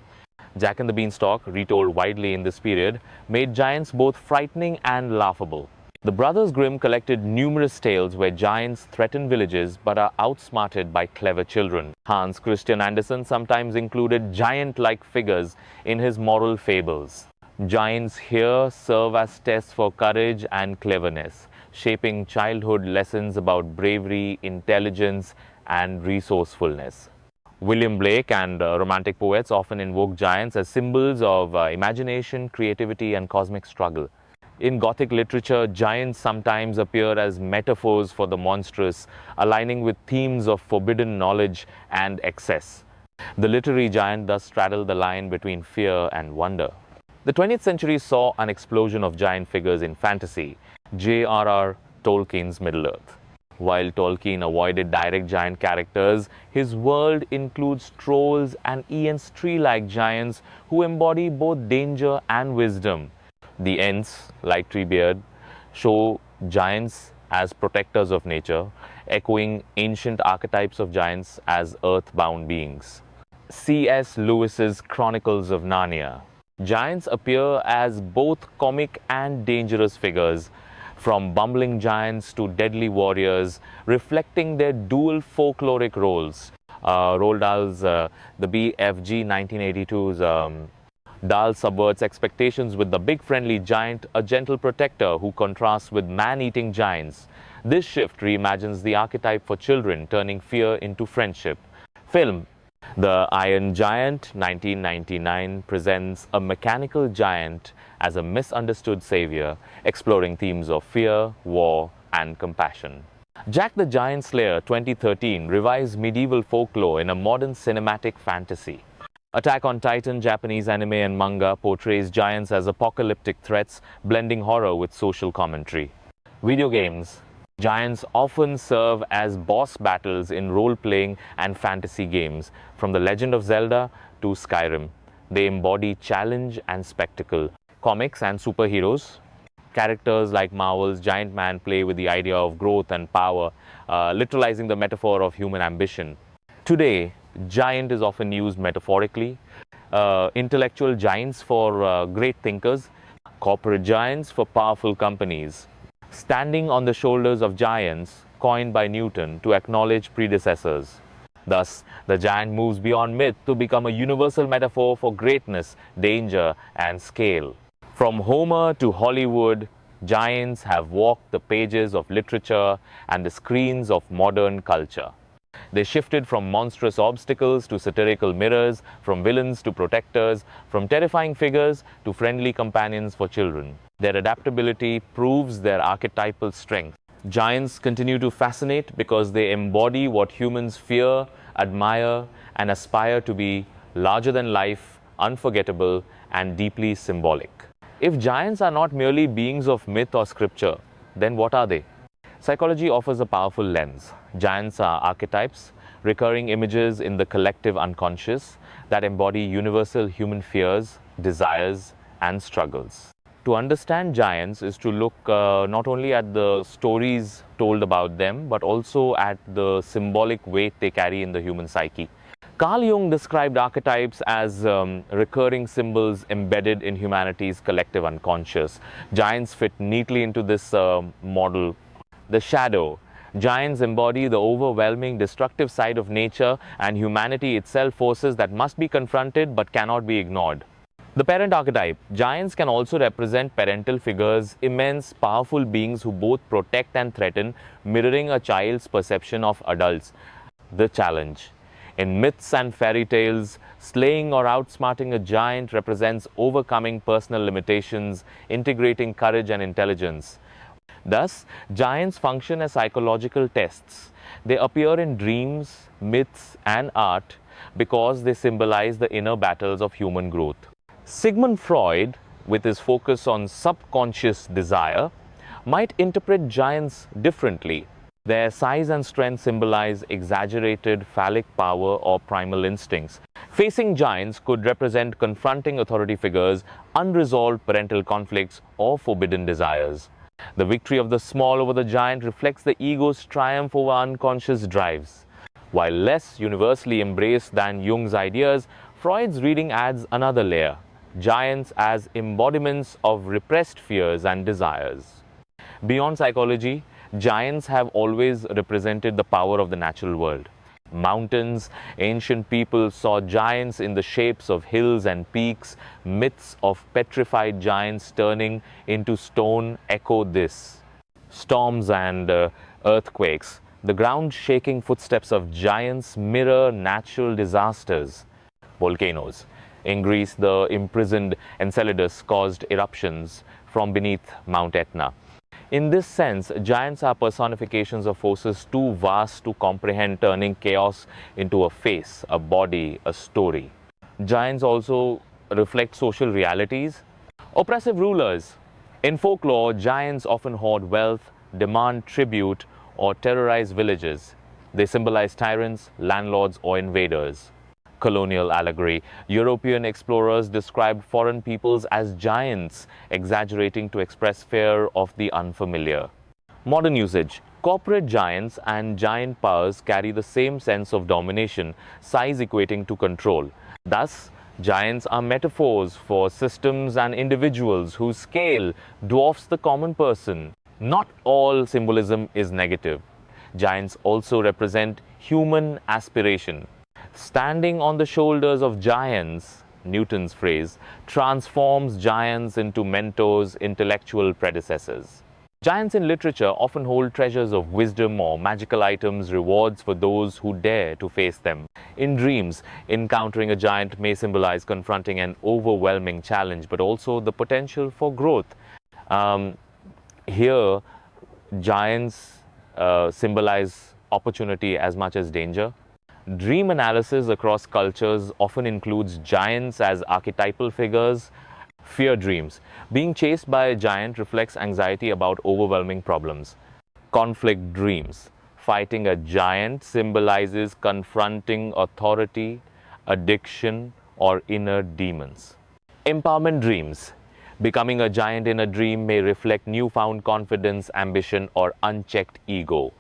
Jack and the Beanstalk, retold widely in this period, made giants both frightening and laughable. The Brothers Grimm collected numerous tales where giants threaten villages but are outsmarted by clever children. Hans Christian Andersen sometimes included giant-like figures in his moral fables. Giants here serve as tests for courage and cleverness, shaping childhood lessons about bravery, intelligence, and resourcefulness. William Blake and Romantic poets often invoke giants as symbols of imagination, creativity, and cosmic struggle. In Gothic literature, giants sometimes appear as metaphors for the monstrous, aligning with themes of forbidden knowledge and excess. The literary giant thus straddled the line between fear and wonder. The 20th century saw an explosion of giant figures in fantasy. J.R.R. Tolkien's Middle-earth. While Tolkien avoided direct giant characters, his world includes trolls and Ents tree-like giants who embody both danger and wisdom. The Ents, like Treebeard, show giants as protectors of nature, echoing ancient archetypes of giants as earth-bound beings. C.S. Lewis's Chronicles of Narnia. Giants appear as both comic and dangerous figures, from bumbling giants to deadly warriors, reflecting their dual folkloric roles. Roald Dahl's the BFG 1982's Dahl subverts expectations with the big friendly giant, a gentle protector who contrasts with man-eating giants. This shift reimagines the archetype for children, turning fear into friendship. Film. The Iron Giant, 1999, presents a mechanical giant as a misunderstood savior, exploring themes of fear, war, and compassion. Jack the Giant Slayer, 2013, revives medieval folklore in a modern cinematic fantasy. Attack on Titan, Japanese anime and manga, portrays giants as apocalyptic threats, blending horror with social commentary. Video games. Giants often serve as boss battles in role-playing and fantasy games, from The Legend of Zelda to Skyrim. They embody challenge and spectacle. Comics and superheroes. Characters like Marvel's Giant Man play with the idea of growth and power, literalizing the metaphor of human ambition. Today, giant is often used metaphorically. Intellectual giants for great thinkers, corporate giants for powerful companies. Standing on the shoulders of giants, coined by Newton to acknowledge predecessors. Thus, the giant moves beyond myth to become a universal metaphor for greatness, danger, and scale. From Homer to Hollywood, giants have walked the pages of literature and the screens of modern culture. They shifted from monstrous obstacles to satirical mirrors, from villains to protectors, from terrifying figures to friendly companions for children. Their adaptability proves their archetypal strength. Giants continue to fascinate because they embody what humans fear, admire, and aspire to be: larger than life, unforgettable, and deeply symbolic. If giants are not merely beings of myth or scripture, then what are they? Psychology offers a powerful lens. Giants are archetypes, recurring images in the collective unconscious that embody universal human fears, desires, and struggles. To understand giants is to look not only at the stories told about them, but also at the symbolic weight they carry in the human psyche. Carl Jung described archetypes as recurring symbols embedded in humanity's collective unconscious. Giants fit neatly into this model. The shadow. Giants embody the overwhelming, destructive side of nature and humanity itself, forces that must be confronted but cannot be ignored. The parent archetype. Giants can also represent parental figures, immense, powerful beings who both protect and threaten, mirroring a child's perception of adults. The challenge. In myths and fairy tales, slaying or outsmarting a giant represents overcoming personal limitations, integrating courage and intelligence. Thus, giants function as psychological tests. They appear in dreams, myths, and art because they symbolize the inner battles of human growth. Sigmund Freud, with his focus on subconscious desire, might interpret giants differently. Their size and strength symbolize exaggerated phallic power or primal instincts. Facing giants could represent confronting authority figures, unresolved parental conflicts, or forbidden desires. The victory of the small over the giant reflects the ego's triumph over unconscious drives. While less universally embraced than Jung's ideas, Freud's reading adds another layer: giants as embodiments of repressed fears and desires. Beyond psychology, giants have always represented the power of the natural world. Mountains, ancient people saw giants in the shapes of hills and peaks. Myths of petrified giants turning into stone echo this. Storms and earthquakes. The ground-shaking footsteps of giants mirror natural disasters. Volcanoes. In Greece, the imprisoned Enceladus caused eruptions from beneath Mount Etna. In this sense, giants are personifications of forces too vast to comprehend, turning chaos into a face, a body, a story. Giants also reflect social realities. Oppressive rulers. In folklore, giants often hoard wealth, demand tribute, or terrorize villages. They symbolize tyrants, landlords, or invaders. Colonial allegory. European explorers described foreign peoples as giants, exaggerating to express fear of the unfamiliar. Modern usage. Corporate giants and giant powers carry the same sense of domination, size equating to control. Thus, giants are metaphors for systems and individuals whose scale dwarfs the common person. Not all symbolism is negative. Giants also represent human aspiration. Standing on the shoulders of giants, Newton's phrase, transforms giants into mentors, intellectual predecessors. Giants in literature often hold treasures of wisdom or magical items, rewards for those who dare to face them. In dreams, encountering a giant may symbolize confronting an overwhelming challenge, but also the potential for growth. Here, giants symbolize opportunity as much as danger. Dream analysis across cultures often includes giants as archetypal figures. Fear dreams. Being chased by a giant reflects anxiety about overwhelming problems. Conflict dreams. Fighting a giant symbolizes confronting authority, addiction, or inner demons. Empowerment dreams. Becoming a giant in a dream may reflect newfound confidence, ambition, or unchecked ego.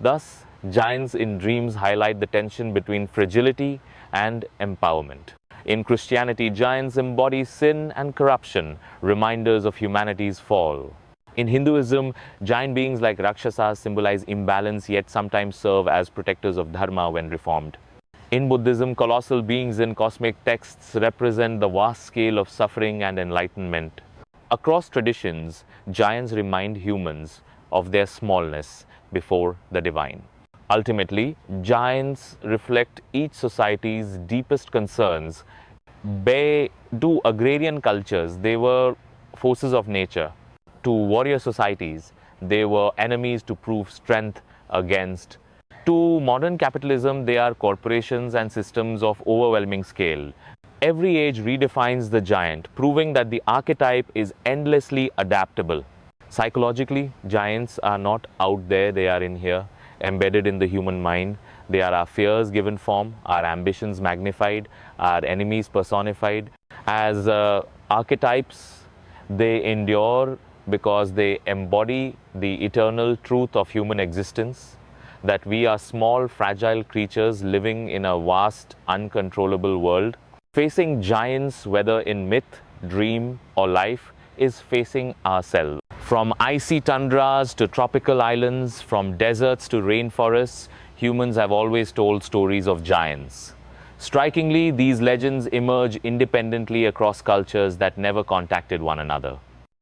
Thus, giants in dreams highlight the tension between fragility and empowerment. In Christianity, giants embody sin and corruption, reminders of humanity's fall. In Hinduism, giant beings like Rakshasas symbolize imbalance yet sometimes serve as protectors of dharma when reformed. In Buddhism, colossal beings in cosmic texts represent the vast scale of suffering and enlightenment. Across traditions, giants remind humans of their smallness before the divine. Ultimately, giants reflect each society's deepest concerns. To agrarian cultures, they were forces of nature. To warrior societies, they were enemies to prove strength against. To modern capitalism, they are corporations and systems of overwhelming scale. Every age redefines the giant, proving that the archetype is endlessly adaptable. Psychologically, giants are not out there, they are in here, embedded in the human mind. They are our fears given form, our ambitions magnified, our enemies personified. As archetypes, they endure because they embody the eternal truth of human existence. that we are small, fragile creatures living in a vast, uncontrollable world. Facing giants, whether in myth, dream, or life, is facing ourselves. From icy tundras to tropical islands, from deserts to rainforests, humans have always told stories of giants. Strikingly, these legends emerge independently across cultures that never contacted one another.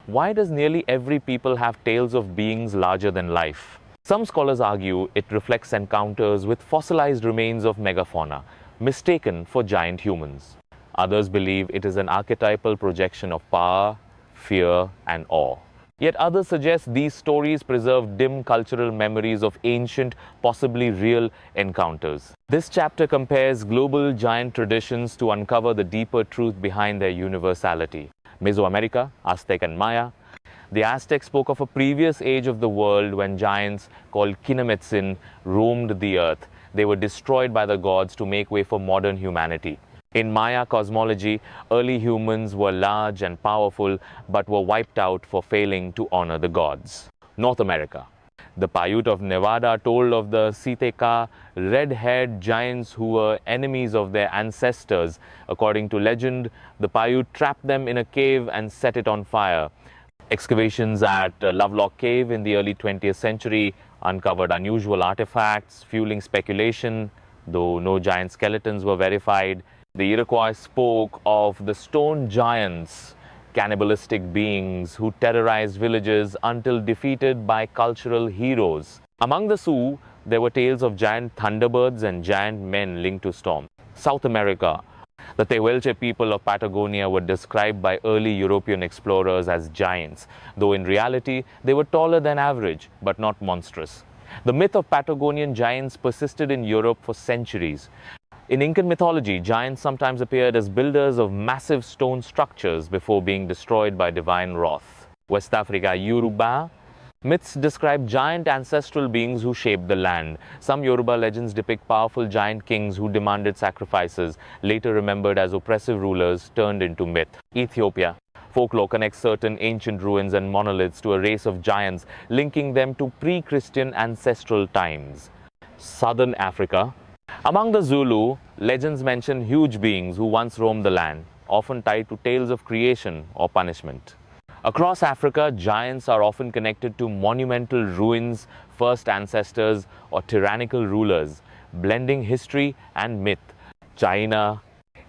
Why does nearly every people have tales of beings larger than life? Some scholars argue it reflects encounters with fossilized remains of megafauna, mistaken for giant humans. Others believe it is an archetypal projection of power, fear, and awe. Yet others suggest these stories preserve dim cultural memories of ancient, possibly real encounters. This chapter compares global giant traditions to uncover the deeper truth behind their universality. Mesoamerica, Aztec and Maya. The Aztecs spoke of a previous age of the world when giants called Kinametsin roamed the earth. They were destroyed by the gods to make way for modern humanity. In Maya cosmology, early humans were large and powerful but were wiped out for failing to honor the gods. North America. The Paiute of Nevada told of the Siteka, red-haired giants who were enemies of their ancestors. According to legend, the Paiute trapped them in a cave and set it on fire. Excavations at Lovelock Cave in the early 20th century uncovered unusual artifacts, fueling speculation, though no giant skeletons were verified. The Iroquois spoke of the stone giants, cannibalistic beings who terrorized villages until defeated by cultural heroes. Among the Sioux, there were tales of giant thunderbirds and giant men linked to storms. South America. The Tehuelche people of Patagonia were described by early European explorers as giants, though in reality they were taller than average, but not monstrous. The myth of Patagonian giants persisted in Europe for centuries. In Incan mythology, giants sometimes appeared as builders of massive stone structures before being destroyed by divine wrath. West Africa, Yoruba. Myths describe giant ancestral beings who shaped the land. Some Yoruba legends depict powerful giant kings who demanded sacrifices, later remembered as oppressive rulers turned into myth. Ethiopia. Folklore connects certain ancient ruins and monoliths to a race of giants, linking them to pre-Christian ancestral times. Southern Africa. Among the Zulu, legends mention huge beings who once roamed the land, often tied to tales of creation or punishment. Across Africa, giants are often connected to monumental ruins, first ancestors, or tyrannical rulers, blending history and myth. China.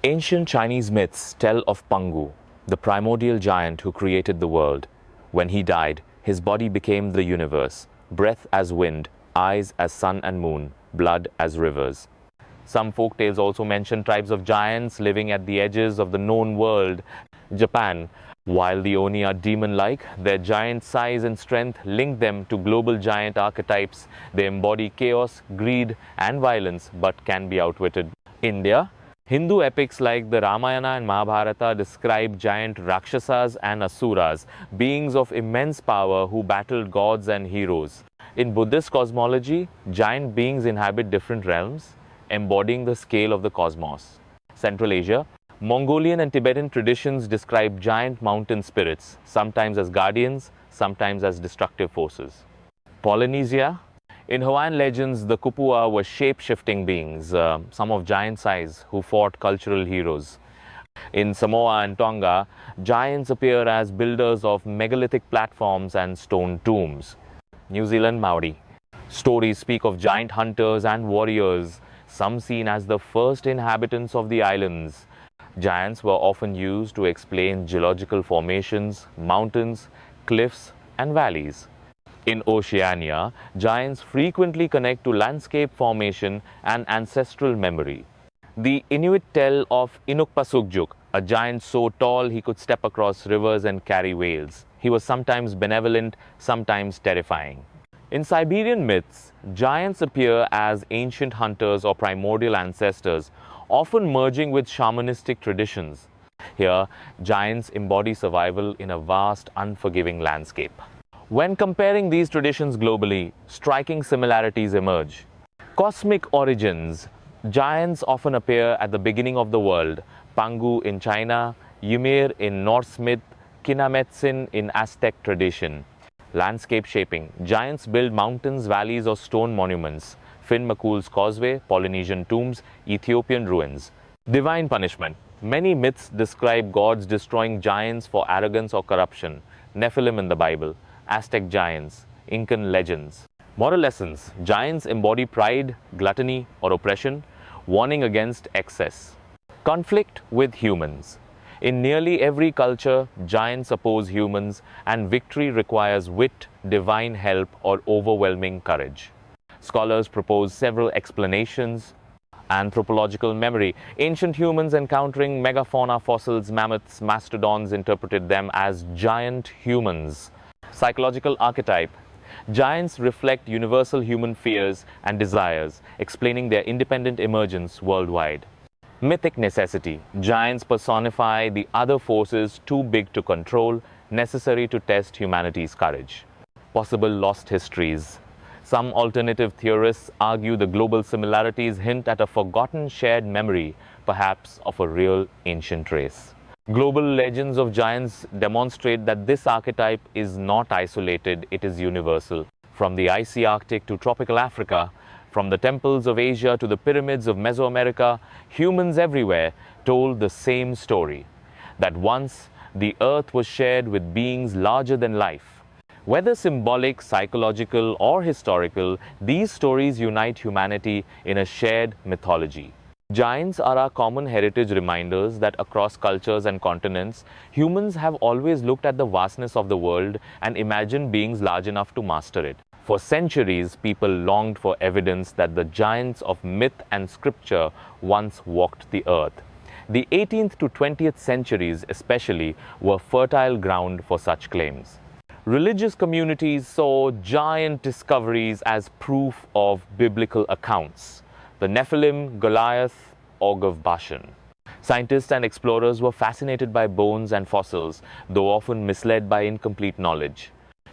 Ancient Chinese myths tell of Pangu, the primordial giant who created the world. When he died, his body became the universe, breath as wind, eyes as sun and moon, blood as rivers. Some folk tales also mention tribes of giants living at the edges of the known world. Japan. While the Oni are demon-like, their giant size and strength link them to global giant archetypes. They embody chaos, greed, and violence, but can be outwitted. India. Hindu epics like the Ramayana and Mahabharata describe giant Rakshasas and Asuras, beings of immense power who battled gods and heroes. In Buddhist cosmology, giant beings inhabit different realms, embodying the scale of the cosmos. Central Asia. Mongolian and Tibetan traditions describe giant mountain spirits, sometimes as guardians, sometimes as destructive forces. Polynesia. In Hawaiian legends, the Kupua were shape-shifting beings, some of giant size, who fought cultural heroes. In Samoa and Tonga, giants appear as builders of megalithic platforms and stone tombs. New Zealand, Maori. Stories speak of giant hunters and warriors, some seen as the first inhabitants of the islands. Giants were often used to explain geological formations, mountains, cliffs, and valleys. In Oceania, giants frequently connect to landscape formation and ancestral memory. The Inuit tell of Inukpasukjuk, a giant so tall he could step across rivers and carry whales. He was sometimes benevolent, sometimes terrifying. In Siberian myths, giants appear as ancient hunters or primordial ancestors, often merging with shamanistic traditions. Here, giants embody survival in a vast, unforgiving landscape. When comparing these traditions globally, striking similarities emerge. Cosmic origins. Giants often appear at the beginning of the world. Pangu in China, Ymir in Norse myth, Kinametsin in Aztec tradition. Landscape shaping. Giants build mountains, valleys, or stone monuments. Finn McCool's Causeway, Polynesian tombs, Ethiopian ruins. Divine punishment. Many myths describe gods destroying giants for arrogance or corruption. Nephilim in the Bible, Aztec giants, Incan legends. Moral lessons. Giants embody pride, gluttony, or oppression, warning against excess. Conflict with humans. In nearly every culture, giants oppose humans, and victory requires wit, divine help, or overwhelming courage. Scholars propose several explanations. Anthropological memory. Ancient humans encountering megafauna fossils, mammoths, mastodons interpreted them as giant humans. Psychological archetype. Giants reflect universal human fears and desires, explaining their independent emergence worldwide. Mythic necessity. Giants personify the other forces too big to control, necessary to test humanity's courage. Possible lost histories. Some alternative theorists argue the global similarities hint at a forgotten shared memory, perhaps of a real ancient race. Global legends of giants demonstrate that this archetype is not isolated, it is universal. From the icy Arctic to tropical Africa, from the temples of Asia to the pyramids of Mesoamerica, humans everywhere told the same story, that once the earth was shared with beings larger than life. Whether symbolic, psychological, or historical, these stories unite humanity in a shared mythology. Giants are our common heritage reminders that across cultures and continents, humans have always looked at the vastness of the world and imagined beings large enough to master it. For centuries, people longed for evidence that the giants of myth and scripture once walked the earth. The 18th to 20th centuries especially were fertile ground for such claims. Religious communities saw giant discoveries as proof of biblical accounts. The Nephilim, Goliath, Og of Bashan. Scientists and explorers were fascinated by bones and fossils, though often misled by incomplete knowledge.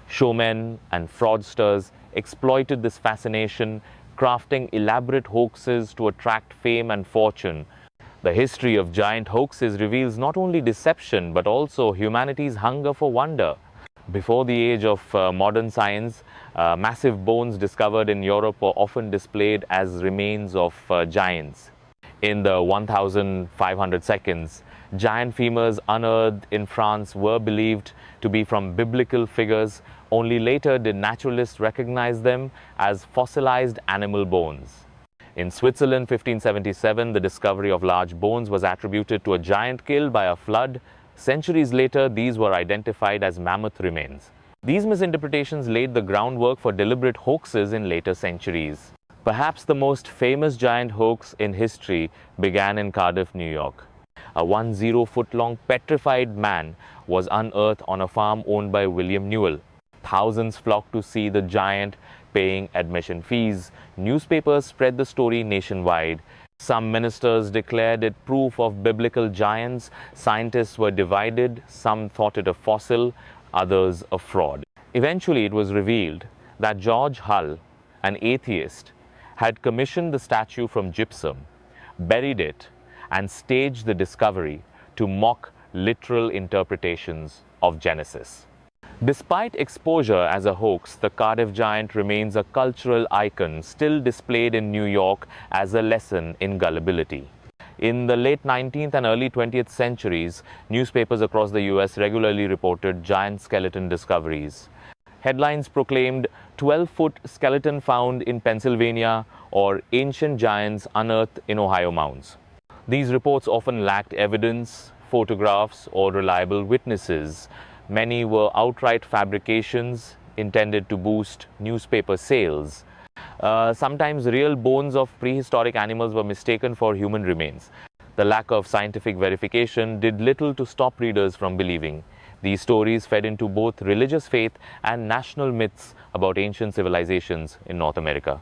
Showmen and fraudsters exploited this fascination, crafting elaborate hoaxes to attract fame and fortune. The history of giant hoaxes reveals not only deception but also humanity's hunger for wonder. Before the age of modern science, massive bones discovered in Europe were often displayed as remains of giants. In the 1500 seconds, giant femurs unearthed in France were believed to be from biblical figures. Only later did naturalists recognize them as fossilized animal bones. In Switzerland, 1577, the discovery of large bones was attributed to a giant killed by a flood. Centuries later, these were identified as mammoth remains. These misinterpretations laid the groundwork for deliberate hoaxes in later centuries. Perhaps the most famous giant hoax in history began in Cardiff, New York. A 10-foot-long petrified man was unearthed on a farm owned by William Newell. Thousands flocked to see the giant, paying admission fees. Newspapers spread the story nationwide. Some ministers declared it proof of biblical giants. Scientists were divided. Some thought it a fossil, others a fraud. Eventually, it was revealed that George Hull, an atheist, had commissioned the statue from gypsum, buried it, and staged the discovery to mock literal interpretations of Genesis. Despite exposure as a hoax, the Cardiff giant remains a cultural icon, still displayed in New York as a lesson in gullibility. In the late 19th and early 20th centuries, newspapers across the US regularly reported giant skeleton discoveries. Headlines proclaimed 12-foot skeleton found in Pennsylvania or ancient giants unearthed in Ohio mounds. These reports often lacked evidence, photographs, or reliable witnesses. Many were outright fabrications intended to boost newspaper sales. Sometimes real bones of prehistoric animals were mistaken for human remains. The lack of scientific verification did little to stop readers from believing. These stories fed into both religious faith and national myths about ancient civilizations in North America.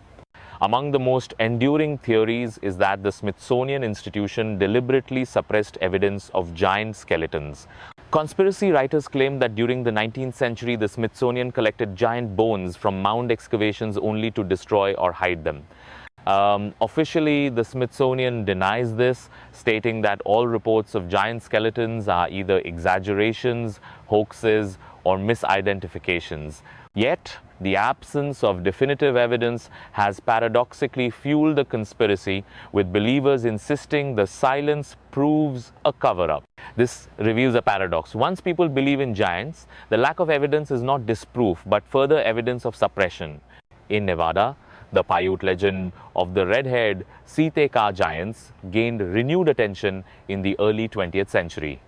Among the most enduring theories is that the Smithsonian Institution deliberately suppressed evidence of giant skeletons. Conspiracy writers claim that during the 19th century, the Smithsonian collected giant bones from mound excavations only to destroy or hide them. Officially, the Smithsonian denies this, stating that all reports of giant skeletons are either exaggerations, hoaxes, or misidentifications. Yet, the absence of definitive evidence has paradoxically fueled the conspiracy, with believers insisting the silence proves a cover-up. This reveals a paradox. Once people believe in giants, the lack of evidence is not disproof, but further evidence of suppression. In Nevada, the Paiute legend of the red-haired Siteka giants gained renewed attention in the early 20th century.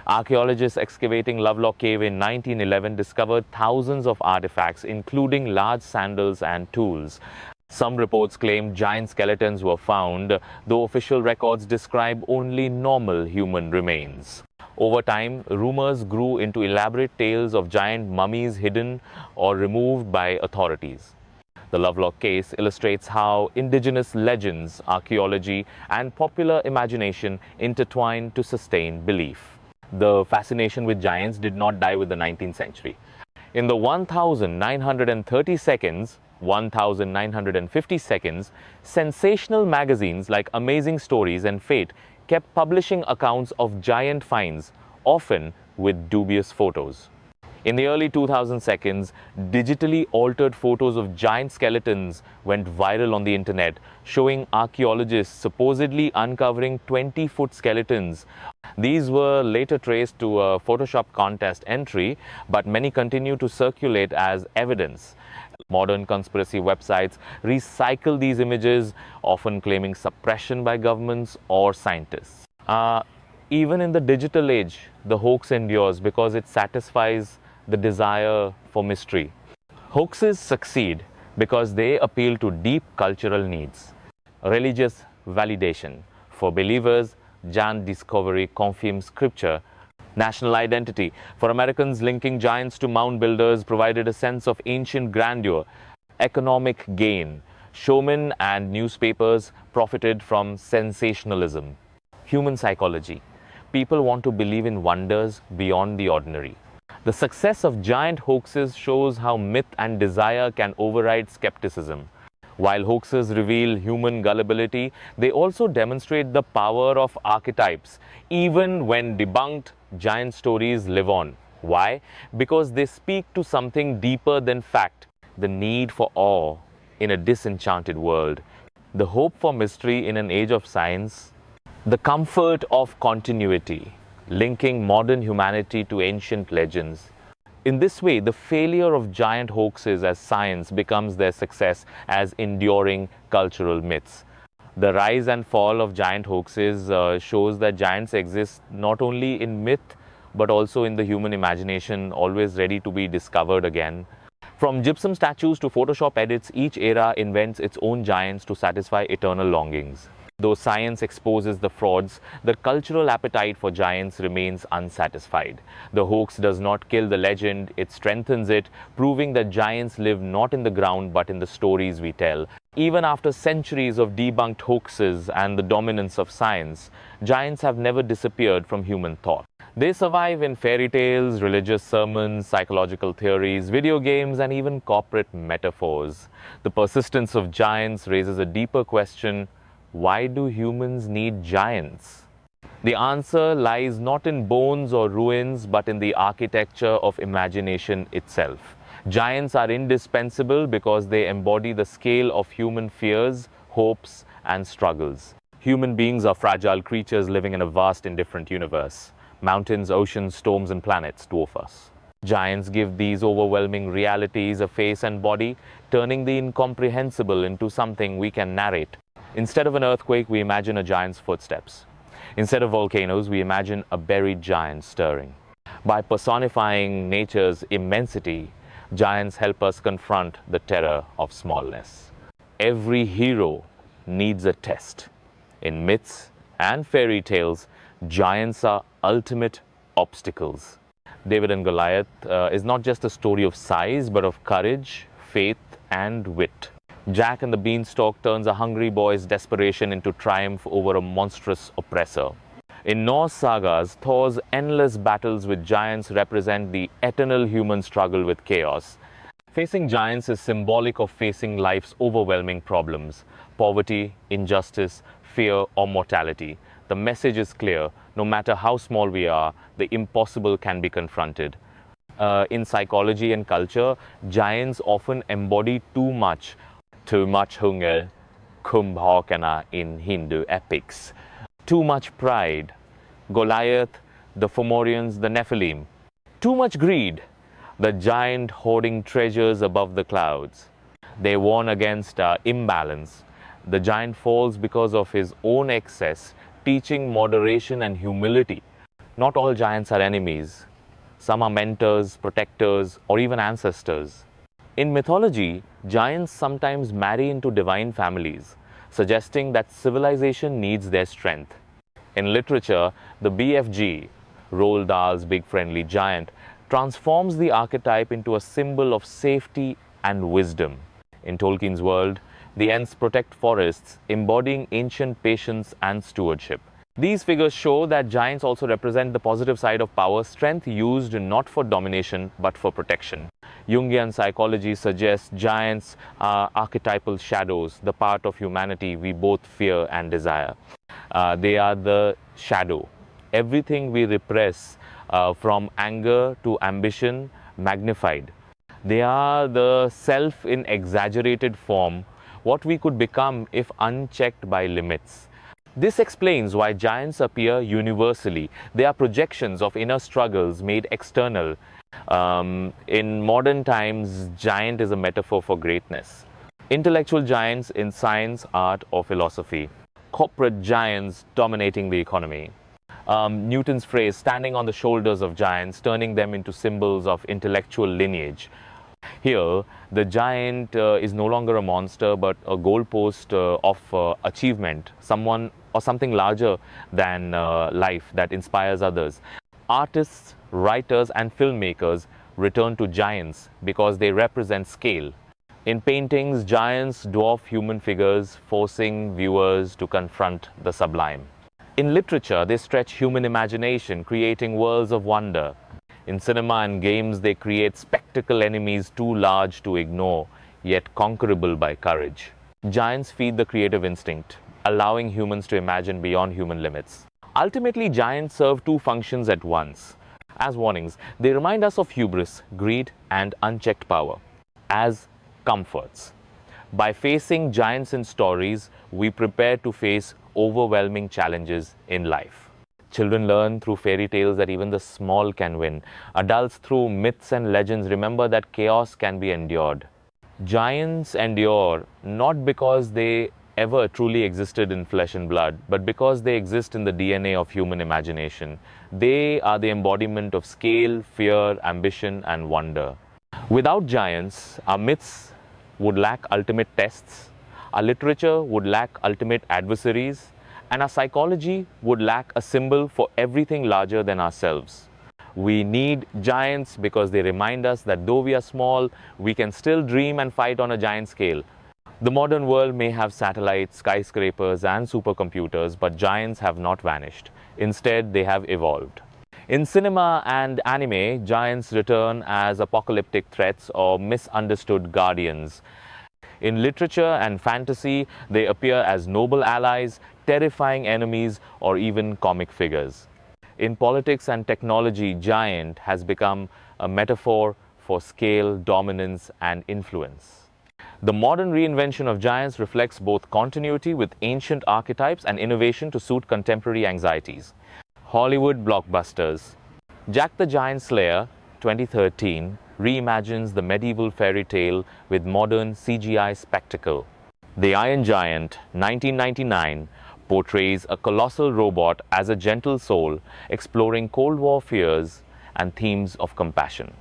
Archaeologists excavating Lovelock Cave in 1911 discovered thousands of artifacts, including large sandals and tools. Some reports claim giant skeletons were found, though official records describe only normal human remains. Over time, rumors grew into elaborate tales of giant mummies hidden or removed by authorities. The Lovelock case illustrates how indigenous legends, archaeology, and popular imagination intertwine to sustain belief. The fascination with giants did not die with the 19th century. In the 1930 seconds, 1950 seconds, sensational magazines like Amazing Stories and Fate kept publishing accounts of giant finds, often with dubious photos. In the early 2000 seconds, digitally altered photos of giant skeletons went viral on the internet, showing archaeologists supposedly uncovering 20-foot skeletons. These were later traced to a Photoshop contest entry, but many continue to circulate as evidence. Modern conspiracy websites recycle these images, often claiming suppression by governments or scientists. Even in the digital age, the hoax endures because it satisfies the desire for mystery. Hoaxes succeed because they appeal to deep cultural needs. Religious validation. For believers, giant discovery confirms scripture. National identity. For Americans, linking giants to mound builders provided a sense of ancient grandeur. Economic gain. Showmen and newspapers profited from sensationalism. Human psychology. People want to believe in wonders beyond the ordinary. The success of giant hoaxes shows how myth and desire can override skepticism. While hoaxes reveal human gullibility, they also demonstrate the power of archetypes. Even when debunked, giant stories live on. Why? Because they speak to something deeper than fact, the need for awe in a disenchanted world, the hope for mystery in an age of science, the comfort of continuity, linking modern humanity to ancient legends. In this way, the failure of giant hoaxes as science becomes their success as enduring cultural myths. The rise and fall of giant hoaxes shows that giants exist not only in myth, but also in the human imagination, always ready to be discovered again. From gypsum statues to Photoshop edits, each era invents its own giants to satisfy eternal longings. Though science exposes the frauds, the cultural appetite for giants remains unsatisfied. The hoax does not kill the legend, it strengthens it, proving that giants live not in the ground but in the stories we tell. Even after centuries of debunked hoaxes and the dominance of science, giants have never disappeared from human thought. They survive in fairy tales, religious sermons, psychological theories, video games, and even corporate metaphors. The persistence of giants raises a deeper question: why do humans need giants? The answer lies not in bones or ruins, but in the architecture of imagination itself. Giants are indispensable because they embody the scale of human fears, hopes, and struggles. Human beings are fragile creatures living in a vast, indifferent universe. Mountains, oceans, storms, and planets dwarf us. Giants give these overwhelming realities a face and body, turning the incomprehensible into something we can narrate. Instead of an earthquake, we imagine a giant's footsteps. Instead of volcanoes, we imagine a buried giant stirring. By personifying nature's immensity, giants help us confront the terror of smallness. Every hero needs a test. In myths and fairy tales, giants are ultimate obstacles. David and Goliath is not just a story of size, but of courage, faith, and wit. Jack and the Beanstalk turns a hungry boy's desperation into triumph over a monstrous oppressor. In Norse sagas, Thor's endless battles with giants represent the eternal human struggle with chaos. Facing giants is symbolic of facing life's overwhelming problems: poverty, injustice, fear, or mortality. The message is clear: no matter how small we are, the impossible can be confronted. In psychology and culture, giants often embody too much hunger, Kumbhakana in Hindu epics, too much pride, Goliath, the Fomorians, the Nephilim, too much greed, the giant hoarding treasures above the clouds. They warn against imbalance. The giant falls because of his own excess, teaching moderation and humility. Not all giants are enemies. Some are mentors, protectors, or even ancestors. In mythology, giants sometimes marry into divine families, suggesting that civilization needs their strength. In literature, the BFG, Roald Dahl's Big Friendly Giant, transforms the archetype into a symbol of safety and wisdom. In Tolkien's world, the Ents protect forests, embodying ancient patience and stewardship. These figures show that giants also represent the positive side of power, strength used not for domination but for protection. Jungian psychology suggests giants are archetypal shadows, the part of humanity we both fear and desire. They are the shadow. Everything we repress, from anger to ambition, magnified. They are the self in exaggerated form, what we could become if unchecked by limits. This explains why giants appear universally. They are projections of inner struggles made external. In modern times, giant is a metaphor for greatness. Intellectual giants in science, art, or philosophy. Corporate giants dominating the economy. Newton's phrase, standing on the shoulders of giants, turning them into symbols of intellectual lineage. Here, the giant is no longer a monster but a goalpost of achievement, someone or something larger than life that inspires others. Artists, writers, and filmmakers return to giants because they represent scale. In paintings, giants dwarf human figures, forcing viewers to confront the sublime. In literature, they stretch human imagination, creating worlds of wonder. In cinema and games, they create spectacle enemies too large to ignore, yet conquerable by courage. Giants feed the creative instinct, allowing humans to imagine beyond human limits. Ultimately, giants serve two functions at once. As warnings, they remind us of hubris, greed, and unchecked power. As comforts. By facing giants in stories, we prepare to face overwhelming challenges in life. Children learn through fairy tales that even the small can win. Adults, through myths and legends, remember that chaos can be endured. Giants endure not because they ever truly existed in flesh and blood, but because they exist in the DNA of human imagination. They are the embodiment of scale, fear, ambition, and wonder. Without giants, our myths would lack ultimate tests, our literature would lack ultimate adversaries, and our psychology would lack a symbol for everything larger than ourselves. We need giants because they remind us that though we are small, we can still dream and fight on a giant scale. The modern world may have satellites, skyscrapers, and supercomputers, but giants have not vanished. Instead, they have evolved. In cinema and anime, giants return as apocalyptic threats or misunderstood guardians. In literature and fantasy, they appear as noble allies, terrifying enemies, or even comic figures. In politics and technology, giant has become a metaphor for scale, dominance, and influence. The modern reinvention of giants reflects both continuity with ancient archetypes and innovation to suit contemporary anxieties. Hollywood blockbusters. Jack the Giant Slayer, 2013, reimagines the medieval fairy tale with modern CGI spectacle. The Iron Giant, 1999, portrays a colossal robot as a gentle soul, exploring Cold War fears and themes of compassion.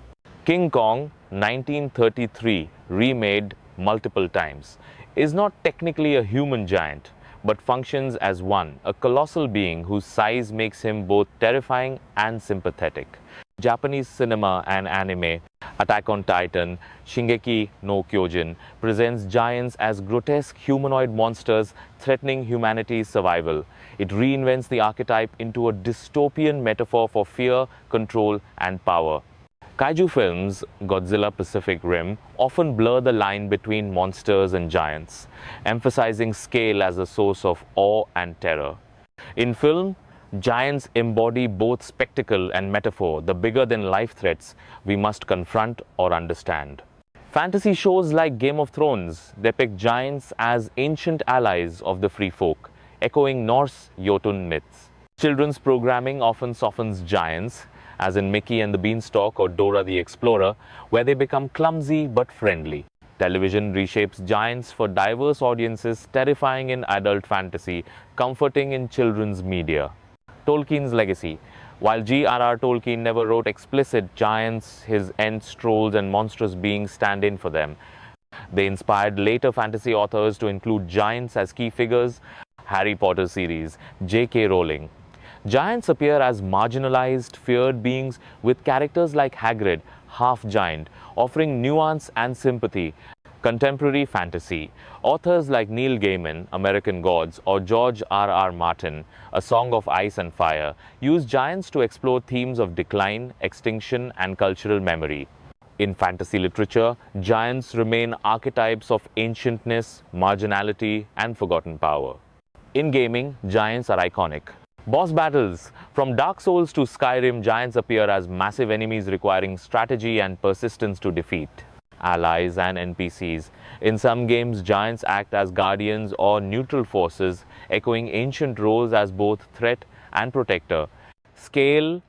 King Kong, 1933, remade multiple times, is not technically a human giant, but functions as one, a colossal being whose size makes him both terrifying and sympathetic. Japanese cinema and anime, Attack on Titan, Shingeki no Kyojin, presents giants as grotesque humanoid monsters threatening humanity's survival. It reinvents the archetype into a dystopian metaphor for fear, control, and power. Kaiju films, Godzilla Pacific Rim, often blur the line between monsters and giants, emphasizing scale as a source of awe and terror. In film, Giants embody both spectacle and metaphor, the bigger-than-life threats we must confront or understand. Fantasy shows like Game of Thrones depict giants as ancient allies of the free folk, echoing Norse Jotun myths. Children's programming often softens giants, as in Mickey and the Beanstalk or Dora the Explorer, where they become clumsy but friendly. Television reshapes giants for diverse audiences, terrifying in adult fantasy, comforting in children's media. Tolkien's legacy. While J.R.R. Tolkien never wrote explicit giants, his Ents, trolls, and monstrous beings stand in for them. They inspired later fantasy authors to include giants as key figures. Harry Potter series, J.K. Rowling. Giants appear as marginalized, feared beings with characters like Hagrid, half-giant, offering nuance and sympathy. Contemporary fantasy. Authors like Neil Gaiman, American Gods, or George R.R. Martin, A Song of Ice and Fire, use giants to explore themes of decline, extinction, and cultural memory. In fantasy literature, giants remain archetypes of ancientness, marginality, and forgotten power. In gaming, giants are iconic. Boss battles. From Dark Souls to Skyrim, giants appear as massive enemies requiring strategy and persistence to defeat. Allies and NPCs. In some games, giants act as guardians or neutral forces, echoing ancient roles as both threat and protector. Scale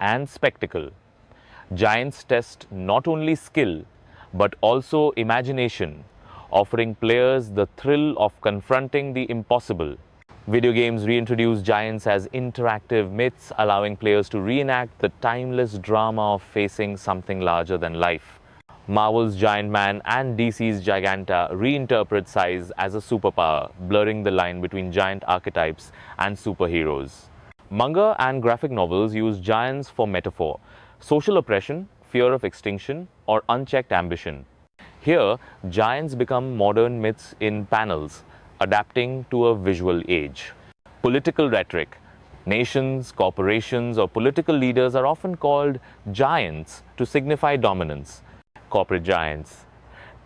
and spectacle. Giants test not only skill, but also imagination, offering players the thrill of confronting the impossible. Video games reintroduce giants as interactive myths, allowing players to reenact the timeless drama of facing something larger than life. Marvel's Giant Man and DC's Giganta reinterpret size as a superpower, blurring the line between giant archetypes and superheroes. Manga and graphic novels use giants for metaphor, social oppression, fear of extinction, or unchecked ambition. Here, giants become modern myths in panels, adapting to a visual age. Political rhetoric. Nations, corporations, or political leaders are often called giants to signify dominance. Corporate giants.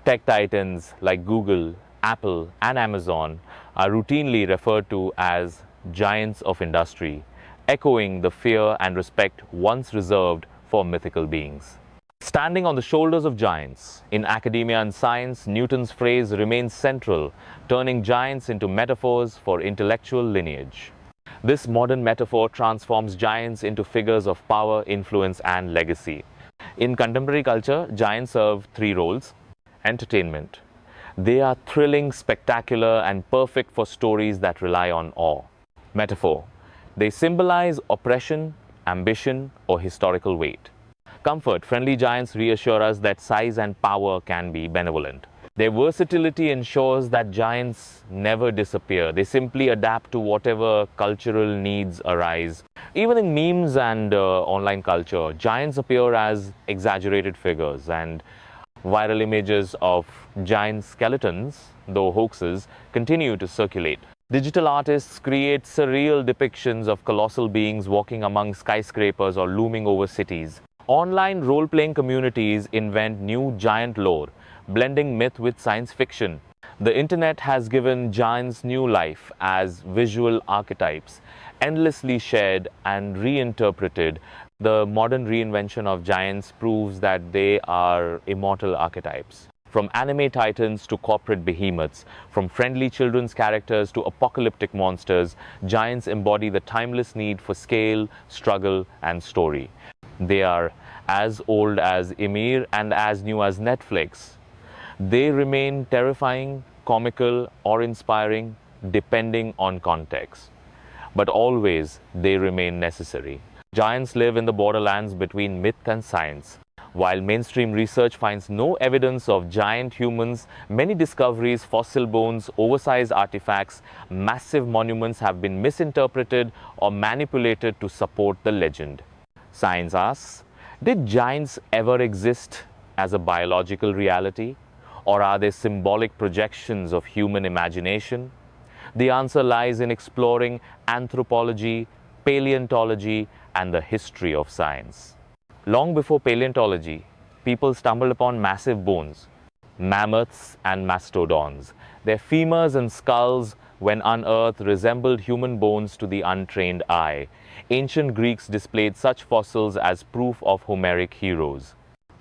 Tech titans like Google, Apple, and Amazon are routinely referred to as giants of industry, echoing the fear and respect once reserved for mythical beings. Standing on the shoulders of giants. In academia and science, Newton's phrase remains central, turning giants into metaphors for intellectual lineage. This modern metaphor transforms giants into figures of power, influence, and legacy. In contemporary culture, giants serve three roles. Entertainment. They are thrilling, spectacular, and perfect for stories that rely on awe. Metaphor. They symbolize oppression, ambition, or historical weight. Comfort. Friendly giants reassure us that size and power can be benevolent. Their versatility ensures that giants never disappear. They simply adapt to whatever cultural needs arise. Even in memes and online culture, giants appear as exaggerated figures, and viral images of giant skeletons, though hoaxes, continue to circulate. Digital artists create surreal depictions of colossal beings walking among skyscrapers or looming over cities. Online role-playing communities invent new giant lore, blending myth with science fiction. The internet has given giants new life as visual archetypes, endlessly shared and reinterpreted. The modern reinvention of giants proves that they are immortal archetypes. From anime titans to corporate behemoths, from friendly children's characters to apocalyptic monsters, giants embody the timeless need for scale, struggle, and story. They are as old as Ymir and as new as Netflix. They remain terrifying, comical, or inspiring, depending on context. But always, they remain necessary. Giants live in the borderlands between myth and science. While mainstream research finds no evidence of giant humans, many discoveries, fossil bones, oversized artifacts, massive monuments have been misinterpreted or manipulated to support the legend. Science asks, did giants ever exist as a biological reality? Or are they symbolic projections of human imagination? The answer lies in exploring anthropology, paleontology, and the history of science. Long before paleontology, people stumbled upon massive bones, mammoths and mastodons. Their femurs and skulls when unearthed, resembled human bones to the untrained eye. Ancient Greeks displayed such fossils as proof of Homeric heroes.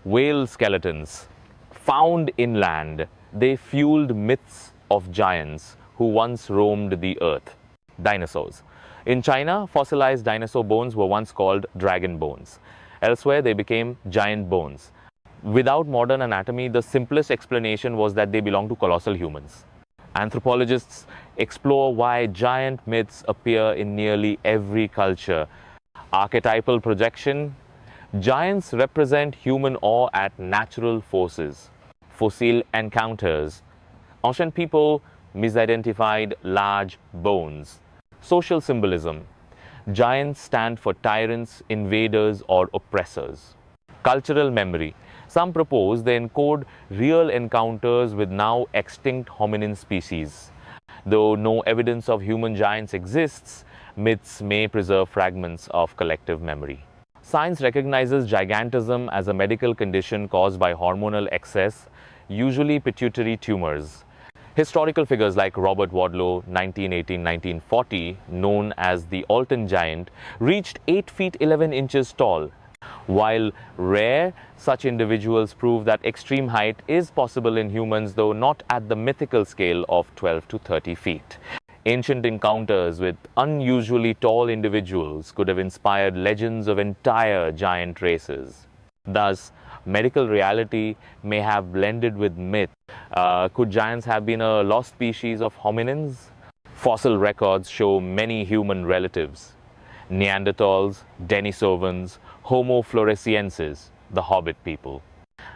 Whale skeletons. Found inland, they fueled myths of giants who once roamed the earth. Dinosaurs. In China, fossilized dinosaur bones were once called dragon bones. Elsewhere, they became giant bones. Without modern anatomy, the simplest explanation was that they belonged to colossal humans. Anthropologists explore why giant myths appear in nearly every culture. Archetypal projection. Giants represent human awe at natural forces. Fossil encounters. Ancient people misidentified large bones. Social symbolism. Giants stand for tyrants, invaders, or oppressors. Cultural memory. Some propose they encode real encounters with now extinct hominin species. Though no evidence of human giants exists, myths may preserve fragments of collective memory. Science recognizes gigantism as a medical condition caused by hormonal excess, usually pituitary tumors. Historical figures like Robert Wadlow, 1918-1940, known as the Alton Giant, reached 8 feet 11 inches tall. While rare, such individuals prove that extreme height is possible in humans, though not at the mythical scale of 12 to 30 feet. Ancient encounters with unusually tall individuals could have inspired legends of entire giant races. Thus, medical reality may have blended with myth. Could giants have been a lost species of hominins? Fossil records show many human relatives. Neanderthals, Denisovans, Homo floresiensis, the Hobbit people.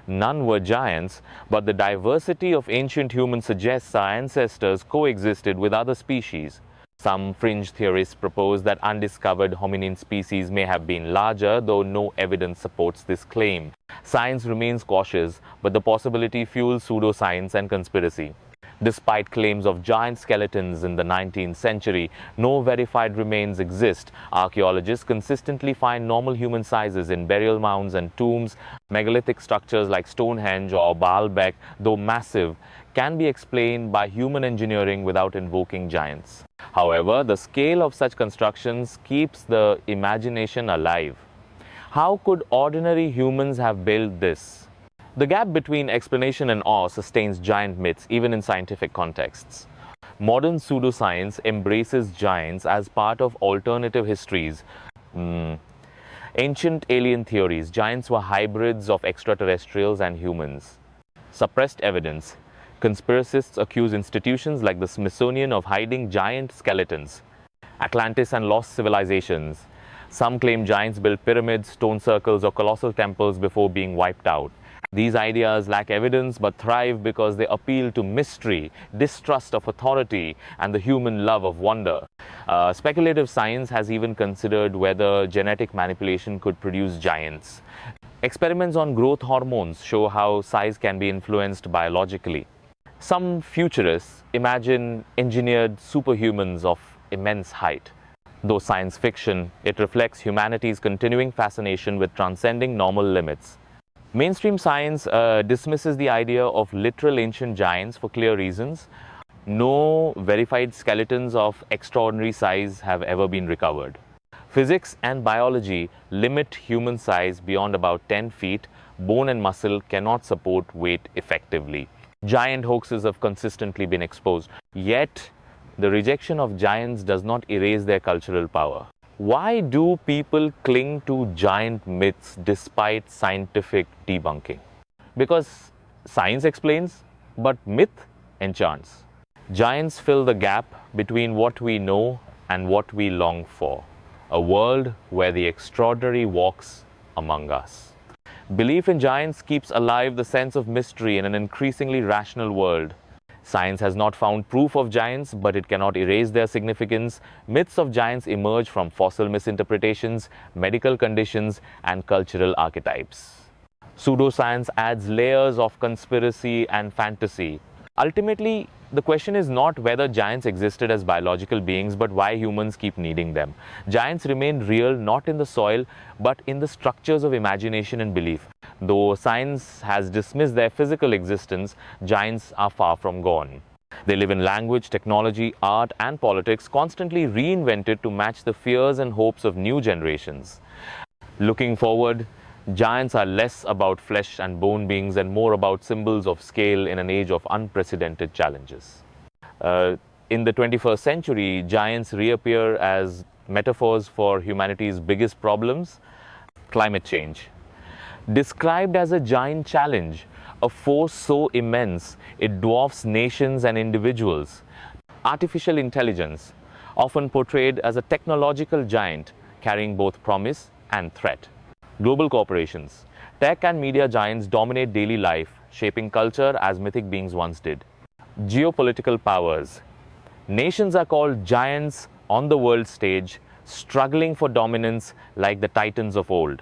None were giants, but the diversity of ancient humans suggests our ancestors coexisted with other species. Some fringe theorists propose that undiscovered hominin species may have been larger, though no evidence supports this claim. Science remains cautious, but the possibility fuels pseudoscience and conspiracy. Despite claims of giant skeletons in the 19th century, no verified remains exist. Archaeologists consistently find normal human sizes in burial mounds and tombs. Megalithic structures like Stonehenge or Baalbek, though massive, can be explained by human engineering without invoking giants. However, the scale of such constructions keeps the imagination alive. How could ordinary humans have built this? The gap between explanation and awe sustains giant myths even in scientific contexts. Modern pseudoscience embraces giants as part of alternative histories. Ancient alien theories, giants were hybrids of extraterrestrials and humans. Suppressed evidence. Conspiracists accuse institutions like the Smithsonian of hiding giant skeletons. Atlantis and lost civilizations. Some claim giants built pyramids, stone circles, or colossal temples before being wiped out. These ideas lack evidence but thrive because they appeal to mystery, distrust of authority, and the human love of wonder. Speculative science has even considered whether genetic manipulation could produce giants. Experiments on growth hormones show how size can be influenced biologically. Some futurists imagine engineered superhumans of immense height. Though science fiction, it reflects humanity's continuing fascination with transcending normal limits. Mainstream science dismisses the idea of literal ancient giants for clear reasons. No verified skeletons of extraordinary size have ever been recovered. Physics and biology limit human size beyond about 10 feet. Bone and muscle cannot support weight effectively. Giant hoaxes have consistently been exposed. Yet, the rejection of giants does not erase their cultural power. Why do people cling to giant myths despite scientific debunking? Because science explains, but myth enchants. Giants fill the gap between what we know and what we long for. A world where the extraordinary walks among us. Belief in giants keeps alive the sense of mystery in an increasingly rational world. Science has not found proof of giants, but it cannot erase their significance. Myths of giants emerge from fossil misinterpretations, medical conditions, and cultural archetypes. Pseudoscience adds layers of conspiracy and fantasy. Ultimately, the question is not whether giants existed as biological beings, but why humans keep needing them. Giants remain real not in the soil, but in the structures of imagination and belief. Though science has dismissed their physical existence, giants are far from gone. They live in language, technology, art, and politics, constantly reinvented to match the fears and hopes of new generations. Looking forward, giants are less about flesh and bone beings and more about symbols of scale in an age of unprecedented challenges. Uh, in the 21st century, giants reappear as metaphors for humanity's biggest problems: climate change. Described as a giant challenge, a force so immense it dwarfs nations and individuals. Artificial intelligence, often portrayed as a technological giant carrying both promise and threat. Global corporations, tech and media giants dominate daily life, shaping culture as mythic beings once did. Geopolitical powers, nations are called giants on the world stage, struggling for dominance like the titans of old.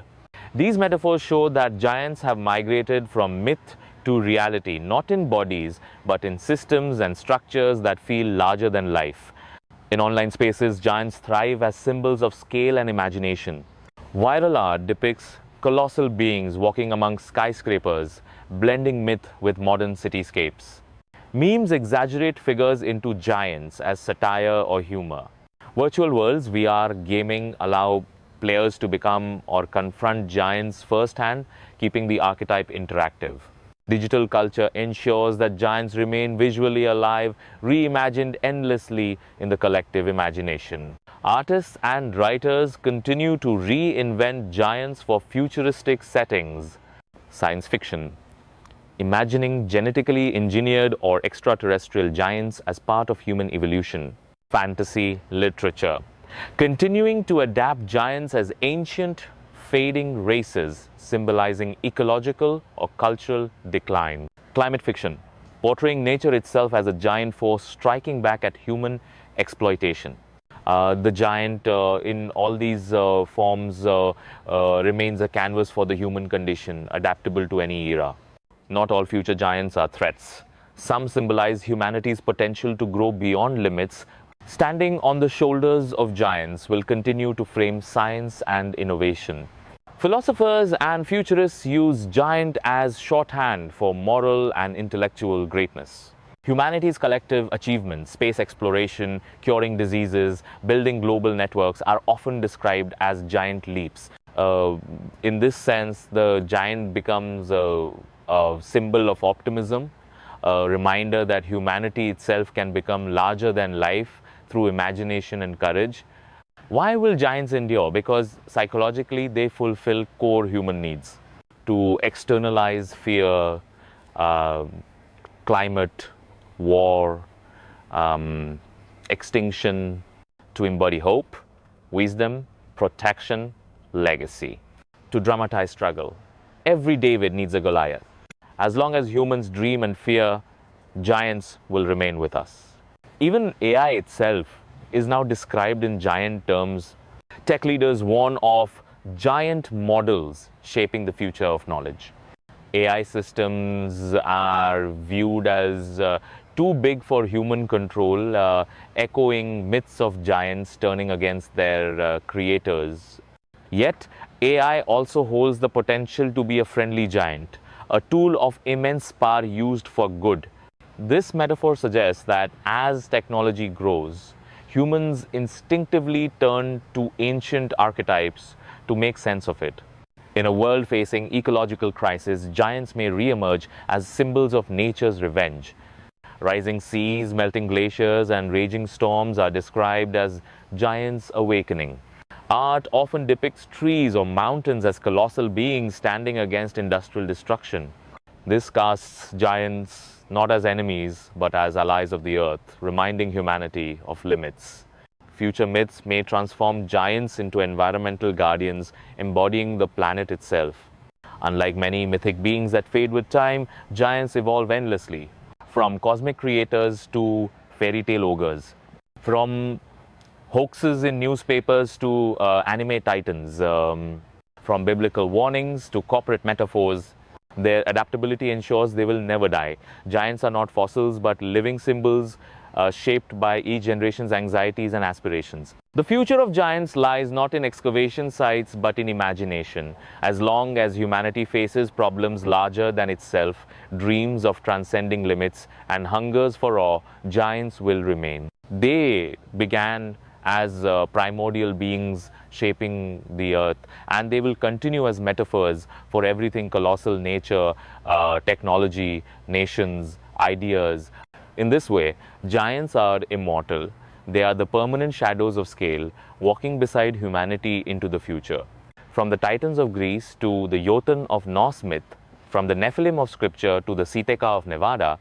These metaphors show that giants have migrated from myth to reality, not in bodies, but in systems and structures that feel larger than life. In online spaces, giants thrive as symbols of scale and imagination. Viral art depicts colossal beings walking among skyscrapers, blending myth with modern cityscapes. Memes exaggerate figures into giants as satire or humor. Virtual worlds, VR, gaming allow players to become or confront giants firsthand, keeping the archetype interactive. Digital culture ensures that giants remain visually alive, reimagined endlessly in the collective imagination. Artists and writers continue to reinvent giants for futuristic settings. Science fiction, imagining genetically engineered or extraterrestrial giants as part of human evolution. Fantasy literature, continuing to adapt giants as ancient, fading races, symbolizing ecological or cultural decline. Climate fiction, portraying nature itself as a giant force striking back at human exploitation. The giant in all these forms remains a canvas for the human condition, adaptable to any era. Not all future giants are threats. Some symbolize humanity's potential to grow beyond limits. Standing on the shoulders of giants will continue to frame science and innovation. Philosophers and futurists use giant as shorthand for moral and intellectual greatness. Humanity's collective achievements, space exploration, curing diseases, building global networks, are often described as giant leaps. In this sense, the giant becomes a symbol of optimism, a reminder that humanity itself can become larger than life through imagination and courage. Why will giants endure? Because psychologically they fulfill core human needs. To externalize fear, climate, war, extinction, to embody hope, wisdom, protection, legacy. To dramatize struggle. Every David needs a Goliath. As long as humans dream and fear, giants will remain with us. Even AI itself is now described in giant terms. Tech leaders warn of giant models shaping the future of knowledge. AI systems are viewed as too big for human control, echoing myths of giants turning against their creators. Yet, AI also holds the potential to be a friendly giant, a tool of immense power used for good. This metaphor suggests that as technology grows, humans instinctively turn to ancient archetypes to make sense of it. In a world facing ecological crisis, giants may re-emerge as symbols of nature's revenge. Rising seas, melting glaciers, and raging storms are described as giants awakening. Art often depicts trees or mountains as colossal beings standing against industrial destruction. This casts giants not as enemies, but as allies of the earth, reminding humanity of limits. Future myths may transform giants into environmental guardians, embodying the planet itself. Unlike many mythic beings that fade with time, giants evolve endlessly. From cosmic creators to fairy tale ogres. From hoaxes in newspapers to anime titans. From biblical warnings to corporate metaphors. Their adaptability ensures they will never die. Giants are not fossils but living symbols, shaped by each generation's anxieties and aspirations. The future of giants lies not in excavation sites but in imagination. As long as humanity faces problems larger than itself, dreams of transcending limits, and hungers for awe, giants will remain. They began as primordial beings shaping the earth, and they will continue as metaphors for everything colossal: nature, technology, nations, ideas. In this way, giants are immortal. They are the permanent shadows of scale, walking beside humanity into the future. From the Titans of Greece to the Jotun of Norse myth, from the Nephilim of scripture to the Siteka of Nevada,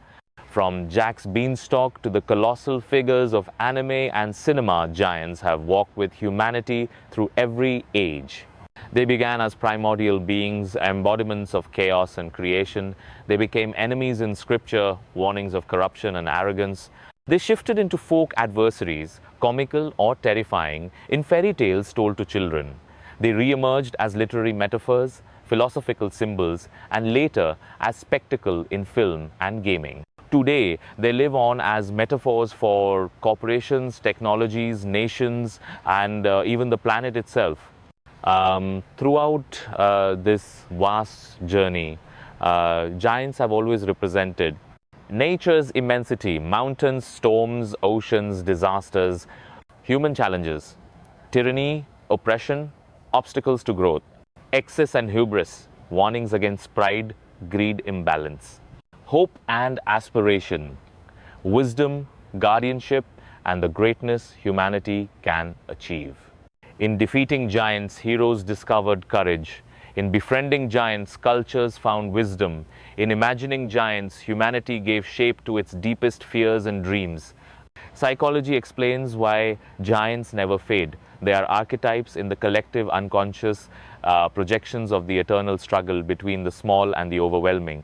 from Jack's beanstalk to the colossal figures of anime and cinema, giants have walked with humanity through every age. They began as primordial beings, embodiments of chaos and creation. They became enemies in scripture, warnings of corruption and arrogance. They shifted into folk adversaries, comical or terrifying, in fairy tales told to children. They re-emerged as literary metaphors, philosophical symbols, and later as spectacle in film and gaming. Today, they live on as metaphors for corporations, technologies, nations, and even the planet itself. Throughout this vast journey, giants have always represented nature's immensity: mountains, storms, oceans, disasters, human challenges, tyranny, oppression, obstacles to growth, excess and hubris, warnings against pride, greed, imbalance, hope and aspiration, wisdom, guardianship, and the greatness humanity can achieve. In defeating giants, heroes discovered courage. In befriending giants, cultures found wisdom. In imagining giants, humanity gave shape to its deepest fears and dreams. Psychology explains why giants never fade. They are archetypes in the collective unconscious, projections of the eternal struggle between the small and the overwhelming.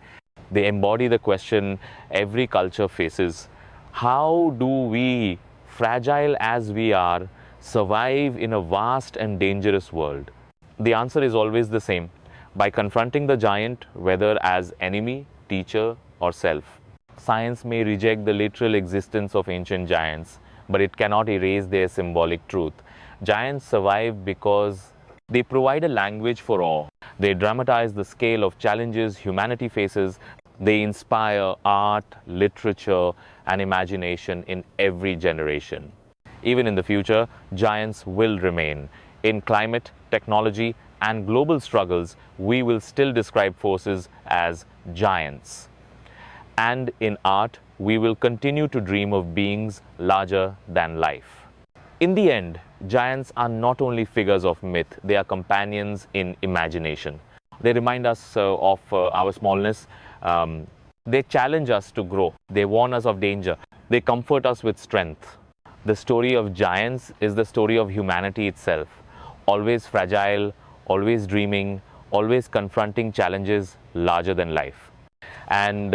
They embody the question every culture faces: how do we, fragile as we are, survive in a vast and dangerous world? The answer is always the same: by confronting the giant, whether as enemy, teacher, or self. Science may reject the literal existence of ancient giants, but it cannot erase their symbolic truth. Giants survive because they provide a language for awe. They dramatize the scale of challenges humanity faces. They inspire art, literature, and imagination in every generation. Even in the future, giants will remain. In climate, technology, and global struggles, we will still describe forces as giants. And in art, we will continue to dream of beings larger than life. In the end, giants are not only figures of myth, they are companions in imagination. They remind us of our smallness. They challenge us to grow. They warn us of danger. They comfort us with strength. The story of giants is the story of humanity itself. Always fragile, always dreaming, always confronting challenges larger than life. And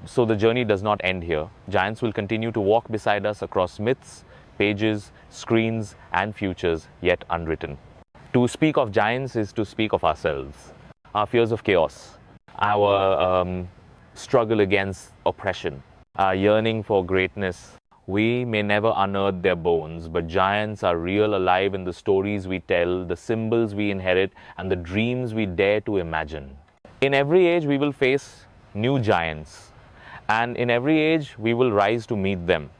so the journey does not end here. Giants will continue to walk beside us across myths, pages, screens, and futures yet unwritten. To speak of giants is to speak of ourselves, our fears of chaos, our struggle against oppression, our yearning for greatness. We may never unearth their bones, but giants are real, alive in the stories we tell, the symbols we inherit, and the dreams we dare to imagine. In every age, we will face new giants, and in every age, we will rise to meet them.